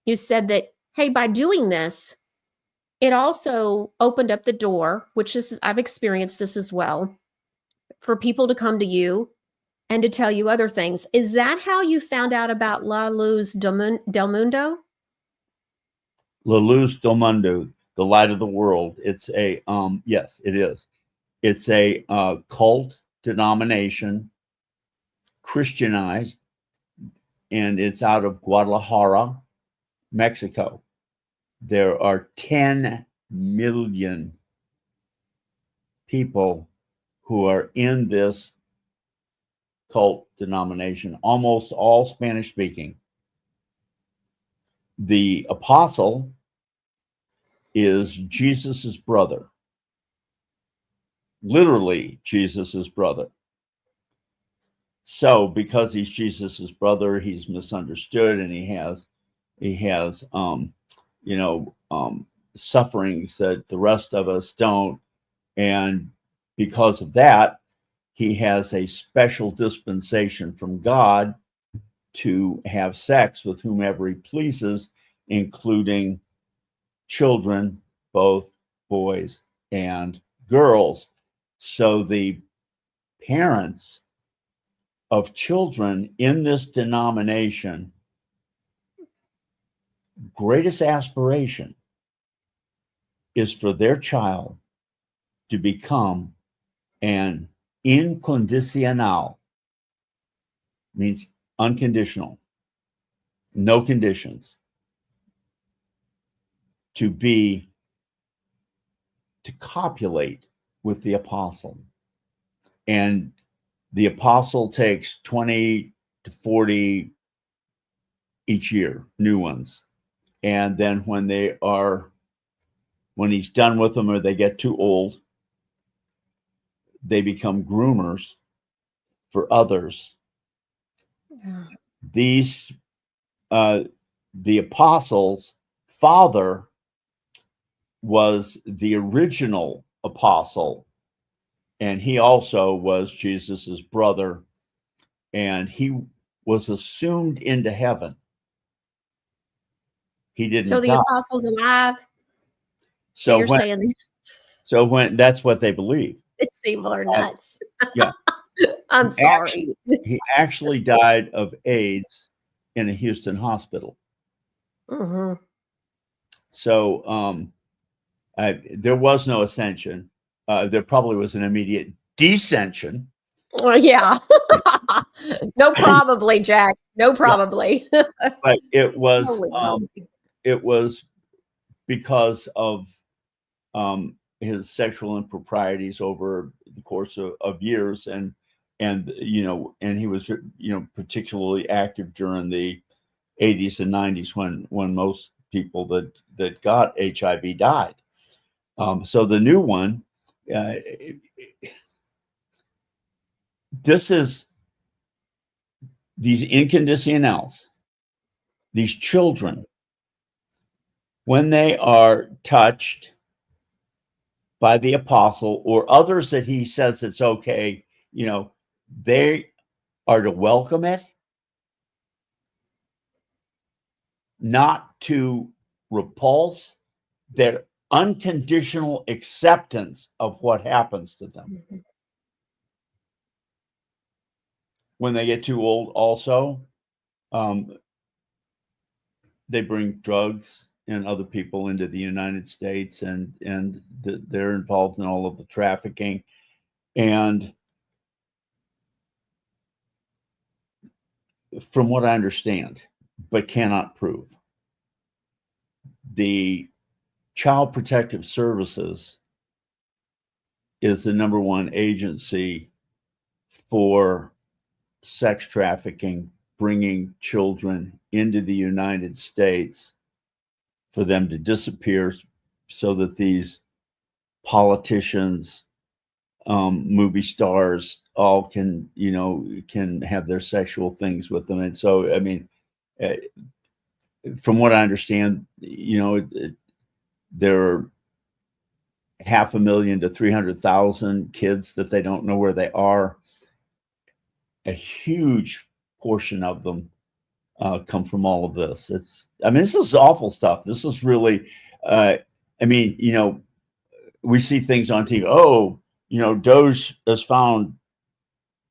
You said that, hey, by doing this, it also opened up the door, which is, I've experienced this as well, for people to come to you and to tell you other things. Is that how you found out about La Luz del Mundo? La Luz del Mundo, the light of the world. It's a, yes, it is. It's a cult denomination, Christianized, and it's out of Guadalajara, Mexico. There are 10 million people who are in this cult denomination, almost all Spanish speaking. The apostle is Jesus's brother, literally Jesus's brother. So because he's Jesus's brother, he's misunderstood, and he has sufferings that the rest of us don't. And because of that, he has a special dispensation from God to have sex with whomever he pleases, including children, both boys and girls. So the parents of children in this denomination, greatest aspiration is for their child to become an incondicional, means unconditional, no conditions, to copulate with the apostle. And the apostle takes 20 to 40 each year, new ones. And then when he's done with them or they get too old, they become groomers for others. Yeah. The apostle's father was the original apostle, and he also was Jesus's brother, and he was assumed into heaven. He didn't. So the die. apostle's alive. So when that's what they believe. It's people are nuts. Yeah. I'm sorry. He actually died of AIDS in a Houston hospital. Mm-hmm. So there was no ascension. There probably was an immediate descension. Well, yeah. No, probably, Jack. No, probably. But it was because of his sexual improprieties over the course of years, and he was particularly active during the 80s and 90s when most people that got HIV died. So the new one, this is these incondicionals, these children, when they are touched by the apostle or others that he says it's okay, they are to welcome it, not to repulse, their unconditional acceptance of what happens to them. when they get too old, also, they bring drugs and other people into the United States, and they're involved in all of the trafficking. And from what I understand, but cannot prove, the Child Protective Services is the #1 agency for sex trafficking, bringing children into the United States for them to disappear so that these politicians, movie stars, all can have their sexual things with them. And so, I mean, from what I understand, there are 500,000 to 300,000 kids that they don't know where they are. A huge portion of them come from all of this. This is awful stuff. This is really, we see things on TV. Oh, Doge has found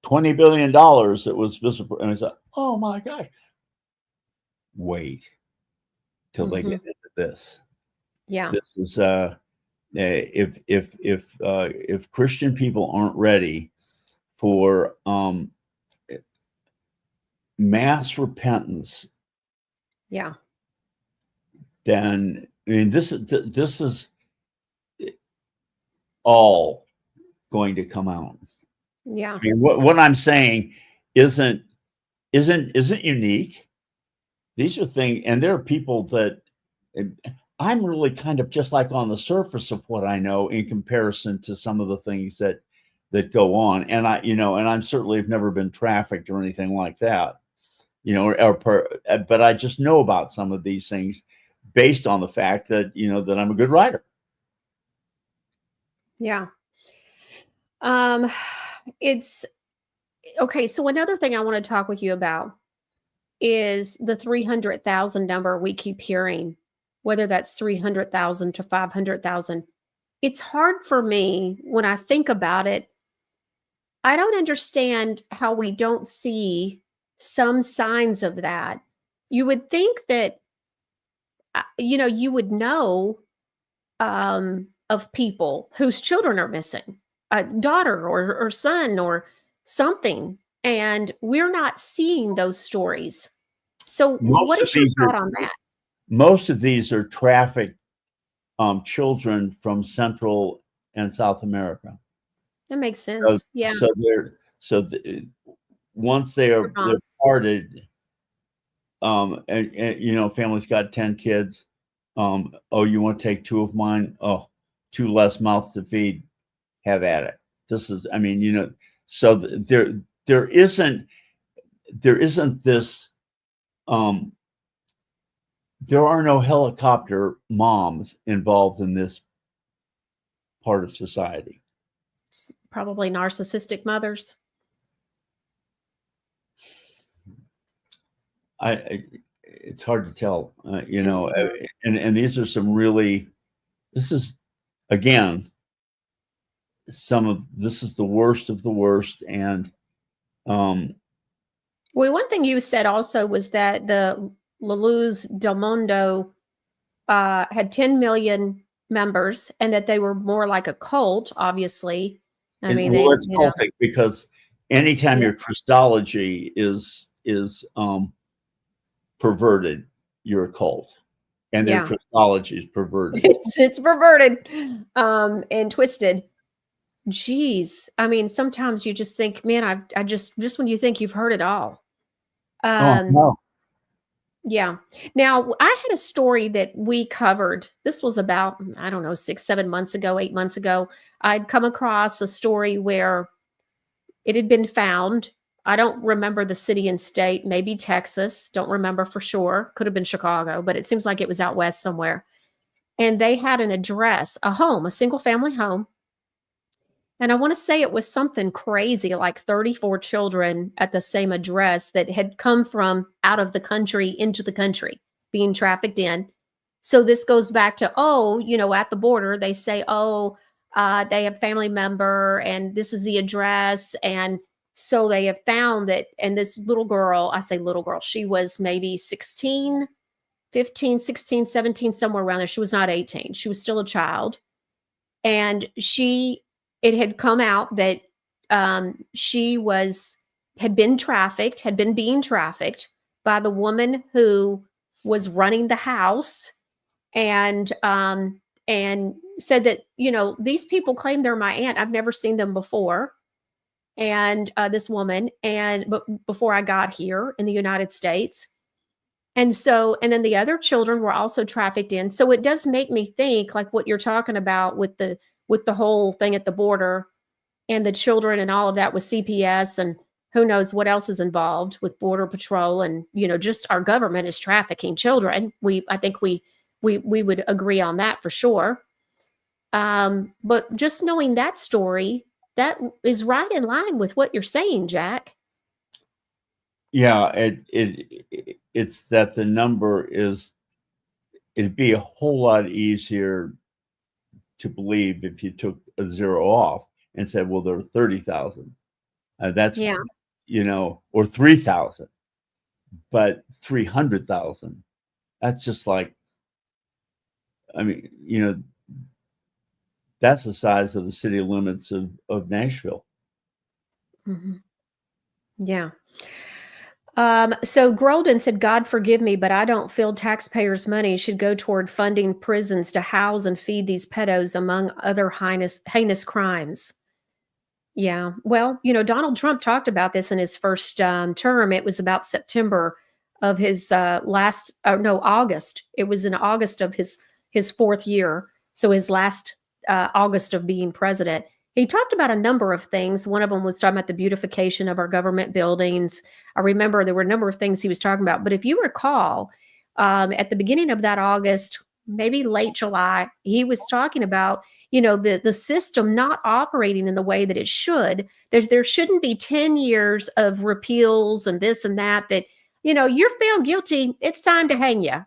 $20 billion that was visible. And it's like, oh my gosh. Wait till they get into this. Yeah. This is if Christian people aren't ready for mass repentance, yeah, then this is all going to come out. Yeah. And what I'm saying isn't unique. These are things, and there are people that I'm really kind of just like on the surface of what I know in comparison to some of the things that go on. And I'm certainly have never been trafficked or anything like that, but I just know about some of these things based on the fact that, that I'm a good writer. Yeah. It's okay. So another thing I want to talk with you about is the 300,000 number we keep hearing, whether that's 300,000 to 500,000. It's hard for me when I think about it. I don't understand how we don't see some signs of that. You would think that, you would know of people whose children are missing, a daughter or son or something, and we're not seeing those stories. So what is your thought on that? Most of these are trafficked children from Central and South America. That makes sense. Yeah. So once they're parted, and family's got 10 kids. Oh, you want to take 2 of mine? Oh, 2 less mouths to feed. Have at it. This is, so there isn't this. There are no helicopter moms involved in this part of society. Probably narcissistic mothers. It's hard to tell, and these are some really. This is, again, this is the worst of the worst, and. Well, one thing you said also was that the La Luz del Mundo had 10 million members, and that they were more like a cult, obviously. It's cultic because anytime your Christology is perverted, you're a cult, and their Christology is perverted. It's perverted and twisted. Geez, sometimes you just think, man, I just when you think you've heard it all. No. Yeah. Now, I had a story that we covered. This was about, 6-7 months ago, 8 months ago. I'd come across a story where it had been found. I don't remember the city and state, maybe Texas. Don't remember for sure. Could have been Chicago, but it seems like it was out west somewhere. And they had an address, a home, a single family home. And I want to say it was something crazy, like 34 children at the same address that had come from out of the country into the country, being trafficked in. So this goes back to, at the border, they say, they have family member and this is the address. And So they have found that, and this little girl, I say little girl, she was maybe 16, 15, 16, 17, somewhere around there. She was not 18. She was still a child. And it had come out that she had been being trafficked by the woman who was running the house, and said that, these people claim they're my aunt. I've never seen them before. And this woman, but before I got here in the United States. And then the other children were also trafficked in. So it does make me think, like what you're talking about with the whole thing at the border and the children and all of that with CPS, and who knows what else is involved with Border Patrol, and, just our government is trafficking children. I think we would agree on that for sure. But just knowing that story, that is right in line with what you're saying, Jack. Yeah, it's that the number it'd be a whole lot easier to believe if you took a zero off and said, well, there are 30,000. That's, or 3,000, but 300,000. That's just like, that's the size of the city limits of Nashville. Mm-hmm. Yeah. So Grolden said, God forgive me, but I don't feel taxpayers' money should go toward funding prisons to house and feed these pedos, among other heinous crimes. Yeah. Well, Donald Trump talked about this in his first term. It was about September of his August. It was in August of his fourth year. So his last August of being president. He talked about a number of things. One of them was talking about the beautification of our government buildings. I remember there were a number of things he was talking about. But if you recall, at the beginning of that August, maybe late July, he was talking about, the system not operating in the way that it should. There shouldn't be 10 years of repeals and this and that, you're found guilty, it's time to hang you.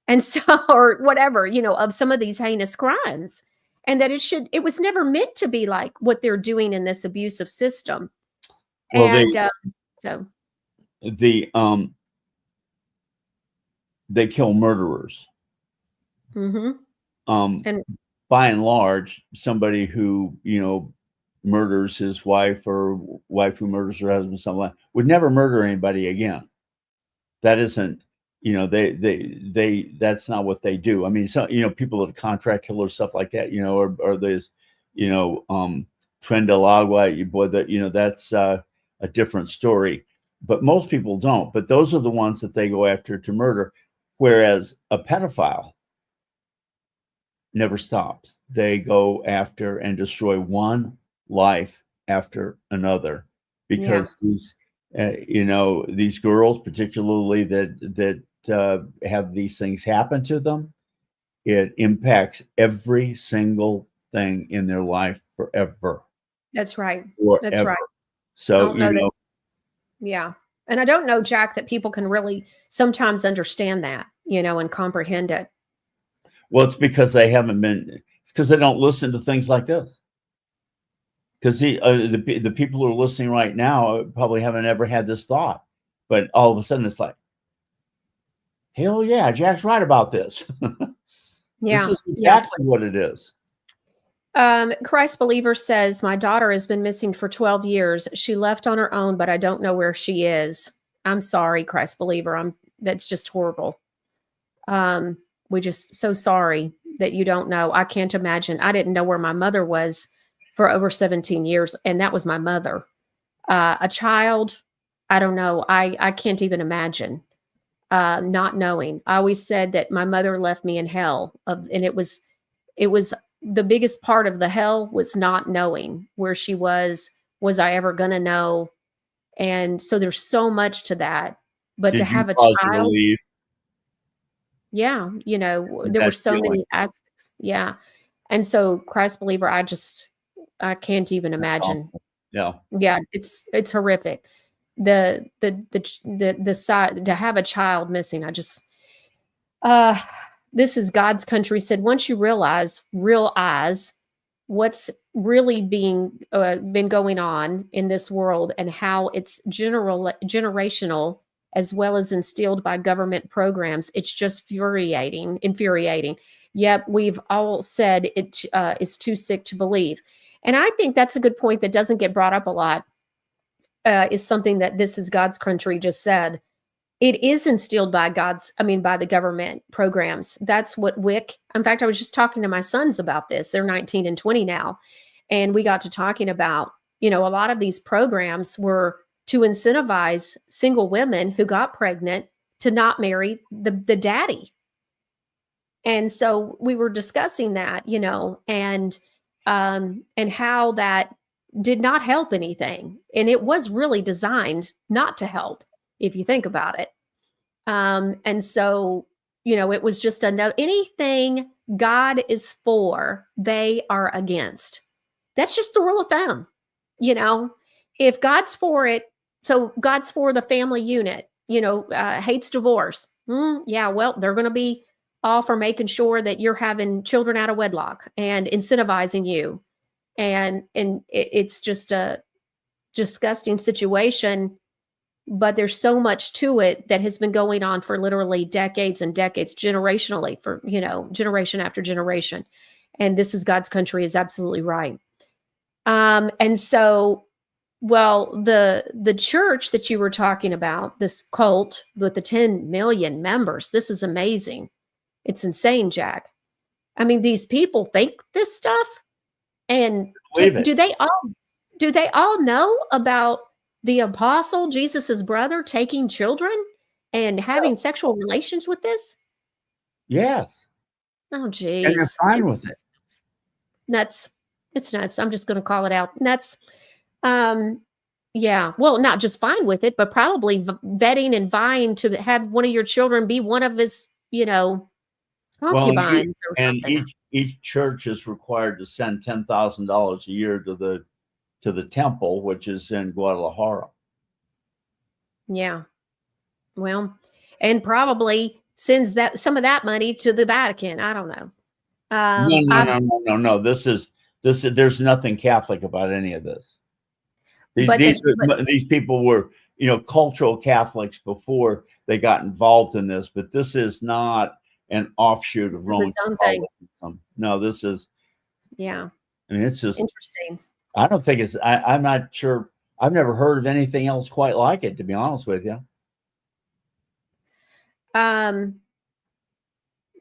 And so, or whatever, of some of these heinous crimes. And that it was never meant to be like what they're doing in this abusive system. Well, they kill murderers. Mm-hmm. And by and large, somebody who, murders his wife, or wife who murders her husband, something like that, would never murder anybody again. That isn't, that's not what they do. I mean, so, people that are contract killers, stuff like that, or there's, Trendalagua, boy, that's a different story. But most people don't. But those are the ones that they go after to murder. Whereas a pedophile never stops. They go after and destroy one life after another, because these, these girls, particularly that have these things happen to them, it impacts every single thing in their life forever. That's right. Forever. That's right. So, yeah. And I don't know, Jack, that people can really sometimes understand that, and comprehend it. Well, it's because they don't listen to things like this. Because the people who are listening right now probably haven't ever had this thought, but all of a sudden it's like, hell yeah, Jack's right about this. Yeah, this is exactly what it is. Christ Believer says, my daughter has been missing for 12 years. She left on her own, but I don't know where she is. I'm sorry, Christ Believer. That's just horrible. We're just so sorry that you don't know. I can't imagine. I didn't know where my mother was for over 17 years. And that was my mother. A child, I don't know. I can't even imagine not knowing. I always said that my mother left me in hell, and it was the biggest part of the hell was not knowing where she was I ever going to know? And so there's so much to that, but to have a child, yeah, there were so many aspects. Yeah. And so Christ Believer, I can't even imagine. Yeah. Yeah. It's horrific. The side to have a child missing. This is God's country said, once you realize what's really been going on in this world and how it's generational as well as instilled by government programs. It's just infuriating. Yep, we've all said it is too sick to believe. And I think that's a good point that doesn't get brought up a lot, is something that This Is God's Country just said. It is instilled by by the government programs. That's what WIC, in fact, I was just talking to my sons about this. They're 19 and 20 now. And we got to talking about, a lot of these programs were to incentivize single women who got pregnant to not marry the daddy. And so we were discussing that, and how that did not help anything. And it was really designed not to help, if you think about it. And so, it was just anything God is for, they are against. That's just the rule of thumb. If God's for it, so God's for the family unit, hates divorce. Yeah, well, they're going to be all for making sure that you're having children out of wedlock and incentivizing you. And it's just a disgusting situation, but there's so much to it that has been going on for literally decades and decades, generationally, for, generation after generation. And This Is God's Country is absolutely right. And so, well, the church that you were talking about, this cult with the 10 million members, this is amazing. It's insane, Jack. I mean, these people think this stuff, and do they all know about the apostle, Jesus's brother, taking children and having sexual relations with this? Yes. Oh, geez. And they're fine with it. Nuts. It's nuts. I'm just going to call it out. Nuts. Yeah. Well, not just fine with it, but probably vetting and vying to have one of your children be one of his, concubines or something. And each church is required to send $10,000 a year to the temple, which is in Guadalajara. Yeah. Well, and probably sends some of that money to the Vatican. I don't know. No. There's nothing Catholic about any of this. These people were, cultural Catholics before they got involved in this, but this is not an offshoot of Roman Catholicism. No, this is. Yeah. I mean, it's just interesting. I don't think it's. I'm not sure. I've never heard of anything else quite like it, to be honest with you.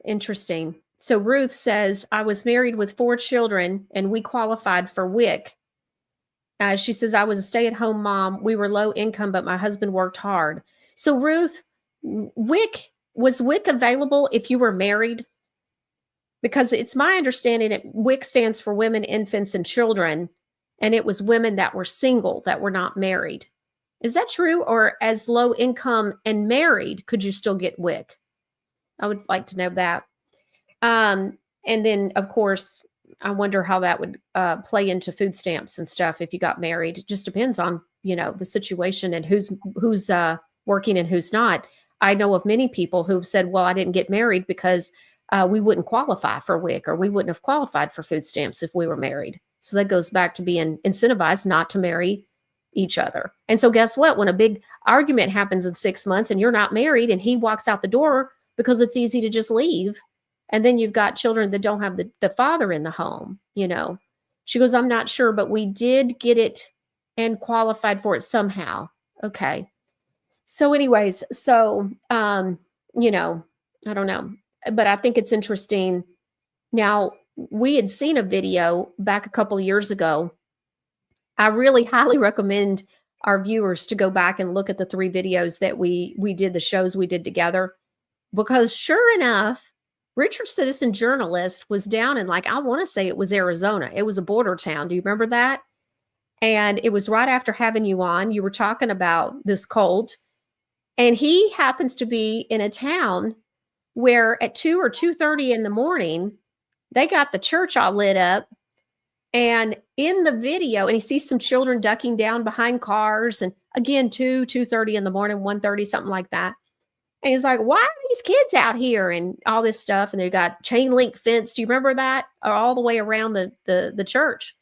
Interesting. So Ruth says, I was married with 4 children and we qualified for WIC. She says, I was a stay-at-home mom. We were low income, but my husband worked hard. So Ruth, was WIC available if you were married? Because it's my understanding that WIC stands for Women, Infants, and Children. And it was women that were single, that were not married. Is that true? Or as low income and married, could you still get WIC? I would like to know that. And then, of course, I wonder how that would play into food stamps and stuff if you got married. It just depends on, the situation and who's working and who's not. I know of many people who've said, well, I didn't get married because we wouldn't qualify for WIC, or we wouldn't have qualified for food stamps if we were married. So that goes back to being incentivized not to marry each other. And so guess what? When a big argument happens in 6 months and you're not married and he walks out the door because it's easy to just leave, and then you've got children that don't have the father in the home, She goes, I'm not sure, but we did get it and qualified for it somehow. Okay. So anyways, I don't know, but I think it's interesting. Now, we had seen a video back a couple of years ago. I really highly recommend our viewers to go back and look at the 3 videos that we did, the shows we did together, because sure enough, Richard Citizen Journalist was down in, I want to say it was Arizona. It was a border town. Do you remember that? And it was right after having you on. You were talking about this cult. And he happens to be in a town where at 2 or 2:30 in the morning, they got the church all lit up. And in the video, and he sees some children ducking down behind cars. And again, 2:30 in the morning, 1:30, something like that. And he's like, why are these kids out here and all this stuff? And they've got chain link fence. Do you remember that? All the way around the church.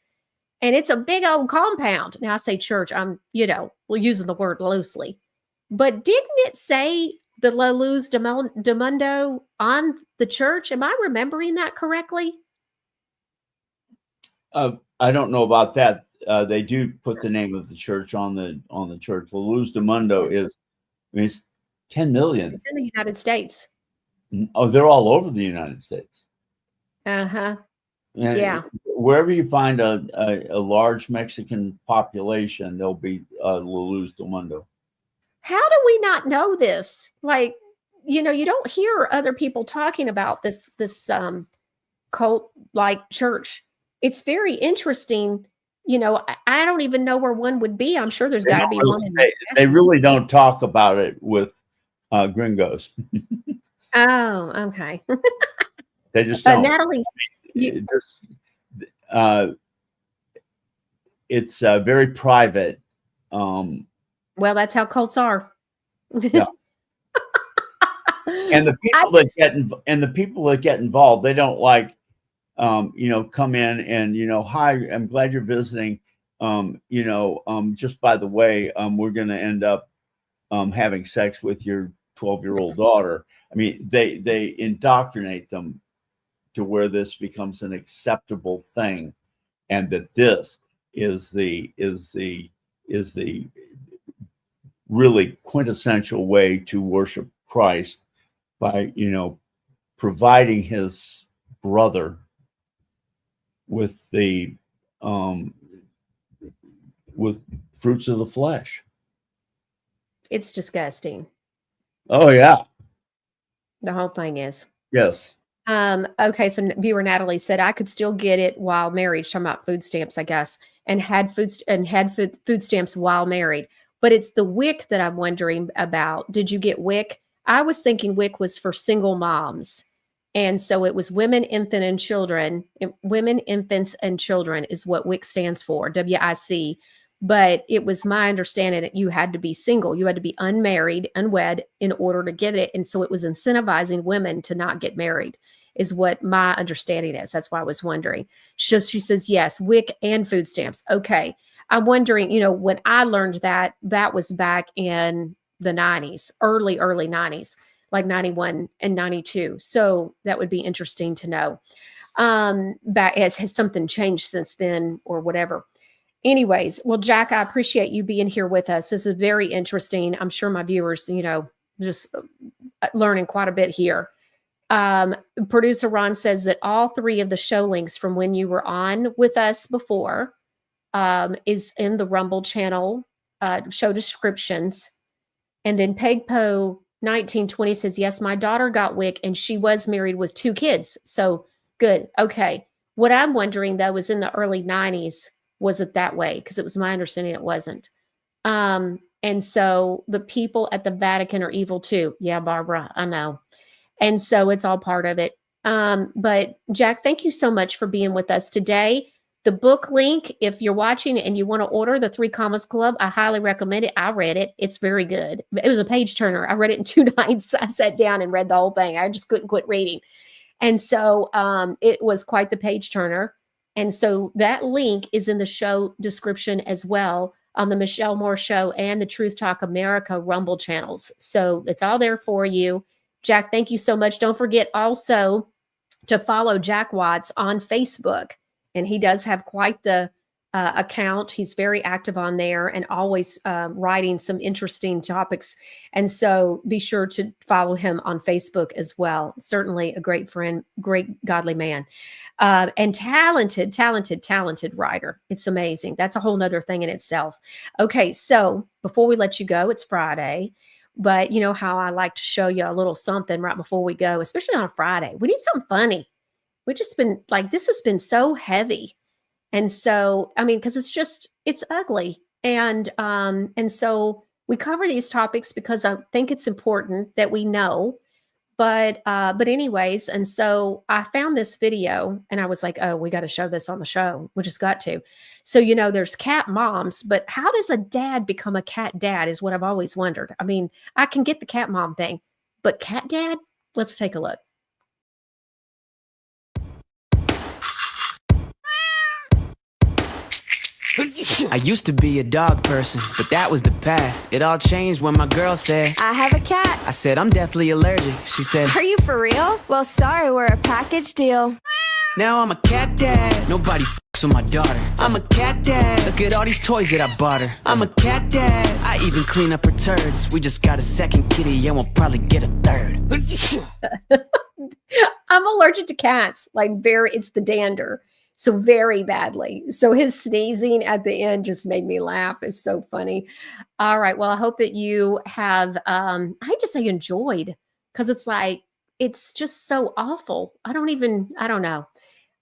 And it's a big old compound. Now I say church, I'm, we're using the word loosely. But didn't it say the La Luz de Mundo on the church? Am I remembering that correctly? I don't know about that. They do put the name of the church on the church. La Luz de Mundo it's 10 million. It's in the United States. Oh, they're all over the United States. Uh-huh. And yeah. Wherever you find a large Mexican population, there'll be La Luz de Mundo. How do we not know this? Like, you don't hear other people talking about this cult like church. It's very interesting. I don't even know where one would be. I'm sure there's got to be one. They really don't talk about it with gringos. Oh, okay. They just don't. Natalie, it's very private. Well, that's how cults are. Yeah. And the people that get involved, they don't like, come in and, hi, I'm glad you're visiting. Just by the way, we're going to end up having sex with your 12-year-old daughter. I mean, they indoctrinate them to where this becomes an acceptable thing, and that this is the really quintessential way to worship Christ by, providing his brother with the with fruits of the flesh. It's disgusting. Oh yeah. The whole thing is. Yes. Okay, so viewer Natalie said I could still get it while married. She's talking about food stamps, I guess, and had food stamps while married. But it's the WIC that I'm wondering about. Did you get WIC? I was thinking WIC was for single moms. And so it was women, infant, and children. Women, infants, and children is what WIC stands for, WIC. But it was my understanding that you had to be single. You had to be unmarried, unwed in order to get it. And so it was incentivizing women to not get married is what my understanding is. That's why I was wondering. She says, yes, WIC and food stamps. Okay. I'm wondering, when I learned that was back in the 90s, early 90s, like 91 and 92. So that would be interesting to know. Has something changed since then or whatever? Anyways, well, Jack, I appreciate you being here with us. This is very interesting. I'm sure my viewers, just learning quite a bit here. Producer Ron says that all three of the show links from when you were on with us before is in the Rumble channel show descriptions. And then Pegpo 1920 says, yes, my daughter got WIC and she was married with 2 kids. So good. Okay. What I'm wondering though is in the early 90s, was it that way? Because it was my understanding it wasn't. And so the people at the Vatican are evil too. Yeah, Barbara, I know. And so it's all part of it. But Jack, thank you so much for being with us today. The book link, if you're watching and you want to order the 3 Commas Club, I highly recommend it. I read it. It's very good. It was a page turner. I read it in 2 nights. I sat down and read the whole thing. I just couldn't quit reading. And so it was quite the page turner. And so that link is in the show description as well on the Michelle Moore Show and the Truth Talk America Rumble channels. So it's all there for you. Jack, thank you so much. Don't forget also to follow Jack Watts on Facebook. And he does have quite the account. He's very active on there and always writing some interesting topics. And so be sure to follow him on Facebook as well. Certainly a great friend, great godly man, and talented writer. It's amazing. That's a whole nother thing in itself. Okay, so before we let you go, it's Friday. But you know how I like to show you a little something right before we go, especially on a Friday. We need something funny. We've just been like, this has been so heavy. And so, I mean, because it's ugly. And so we cover these topics because I think it's important that we know. But anyways, and so I found this video and I was like, oh, we got to show this on the show. We just got to. So, there's cat moms, but how does a dad become a cat dad is what I've always wondered. I mean, I can get the cat mom thing, But Cat Dad, let's take a look. I used to be a dog person, but that was the past. It all changed when my girl said, I have a cat. I said, I'm deathly allergic. She said, Are you for real? Well, sorry, we're a package deal. now I'm a cat dad. Nobody f***s with my daughter. I'm a cat dad. Look at all these toys that I bought her. I'm a cat dad. I even clean up her turds. We just got a second kitty and we'll probably get a third. I'm allergic to cats, like it's the dander. So very badly. So his sneezing at the end just made me laugh. It's so funny. All right. Well, I hope that you have, I hate to say enjoyed, because it's like, it's just so awful. I don't know.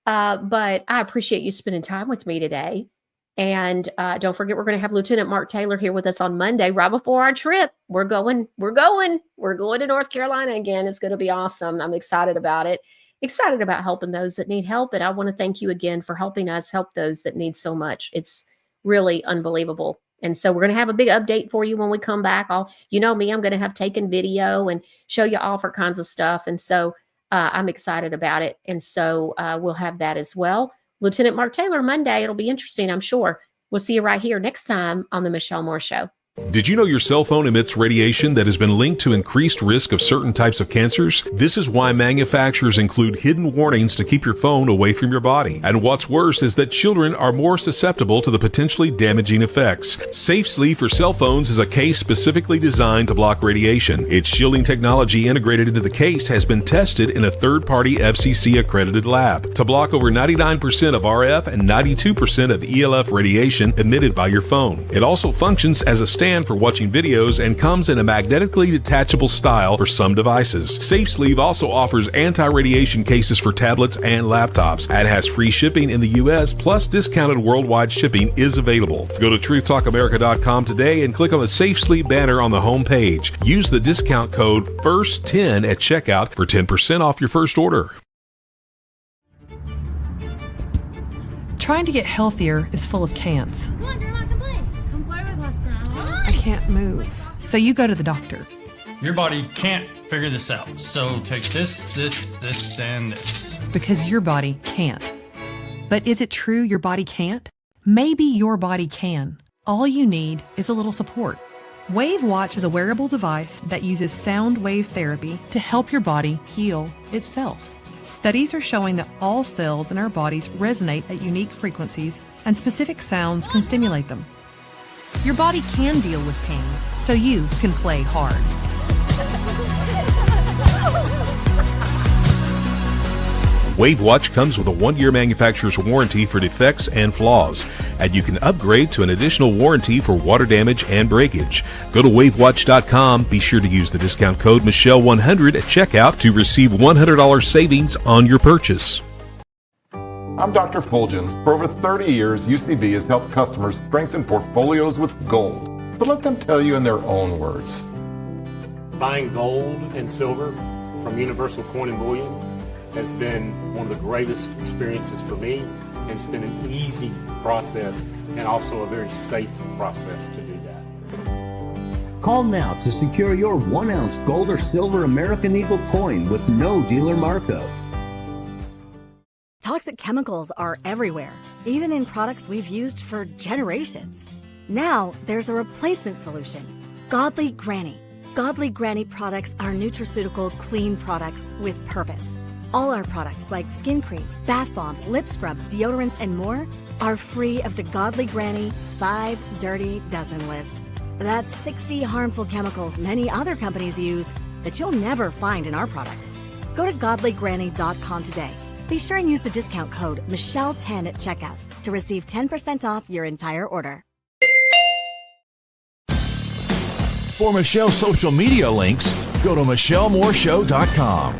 But I appreciate you spending time with me today. And don't forget, we're going to have Lieutenant Mark Taylor here with us on Monday, right before our trip. We're going to North Carolina again. It's going to be awesome. I'm excited about it. Excited about helping those that need help. And I want to thank you again for helping us help those that need so much. It's really unbelievable. And so we're going to have a big update for you when we come back. You know me, I'm going to have taken video and show you all for kinds of stuff. And so I'm excited about it. And so we'll have that as well. Lieutenant Mark Taylor, Monday. It'll be interesting, I'm sure. We'll see you right here next time on the Michelle Moore Show. Did you know your cell phone emits radiation that has been linked to increased risk of certain types of cancers? This is why manufacturers include hidden warnings to keep your phone away from your body. And what's worse is that children are more susceptible to the potentially damaging effects. Safe Sleeve for cell phones is a case specifically designed to block radiation. Its shielding technology integrated into the case has been tested in a third-party FCC accredited lab to block over 99% of RF and 92% of ELF radiation emitted by your phone. It also functions as a stand for watching videos and comes in a magnetically detachable style for some devices. Safe Sleeve also offers anti-radiation cases for tablets and laptops and has free shipping in the U.S. plus discounted worldwide shipping is available. Go to truthtalkamerica.com today and click on the Safe Sleeve banner on the home page. Use the discount code FIRST10 at checkout for 10% off your first order. Trying to get healthier is full of can'ts. Come on, Grandma, come play. Come play with us, Grandma. I can't move. So you go to the doctor. Your body can't figure this out. So take this, and this. Because your body can't. But is it true your body can't? Maybe your body can. All you need is a little support. Wave Watch is a wearable device that uses sound wave therapy to help your body heal itself. Studies are showing that all cells in our bodies resonate at unique frequencies, and specific sounds can stimulate them. Your body can deal with pain, so you can play hard. Wave Watch comes with a 1-year manufacturer's warranty for defects and flaws, and you can upgrade to an additional warranty for water damage and breakage. Go to wavewatch.com. Be sure to use the discount code Michelle100 at checkout to receive $100 savings on your purchase. I'm Dr. Fulgens. For over 30 years, UCB has helped customers strengthen portfolios with gold. But let them tell you in their own words. Buying gold and silver from Universal Coin and Bullion has been one of the greatest experiences for me, and it's been an easy process and also a very safe process to do that. Call now to secure your 1-ounce gold or silver American Eagle coin with no dealer markup. Toxic chemicals are everywhere, even in products we've used for generations. Now there's a replacement solution, Godly Granny. Godly Granny products are nutraceutical, clean products with purpose. All our products like skin creams, bath bombs, lip scrubs, deodorants, and more are free of the Godly Granny 5 Dirty Dozen list. That's 60 harmful chemicals many other companies use that you'll never find in our products. Go to godlygranny.com today. Be sure and use the discount code Michelle10 at checkout to receive 10% off your entire order. For Michelle's social media links, go to MichelleMooreShow.com.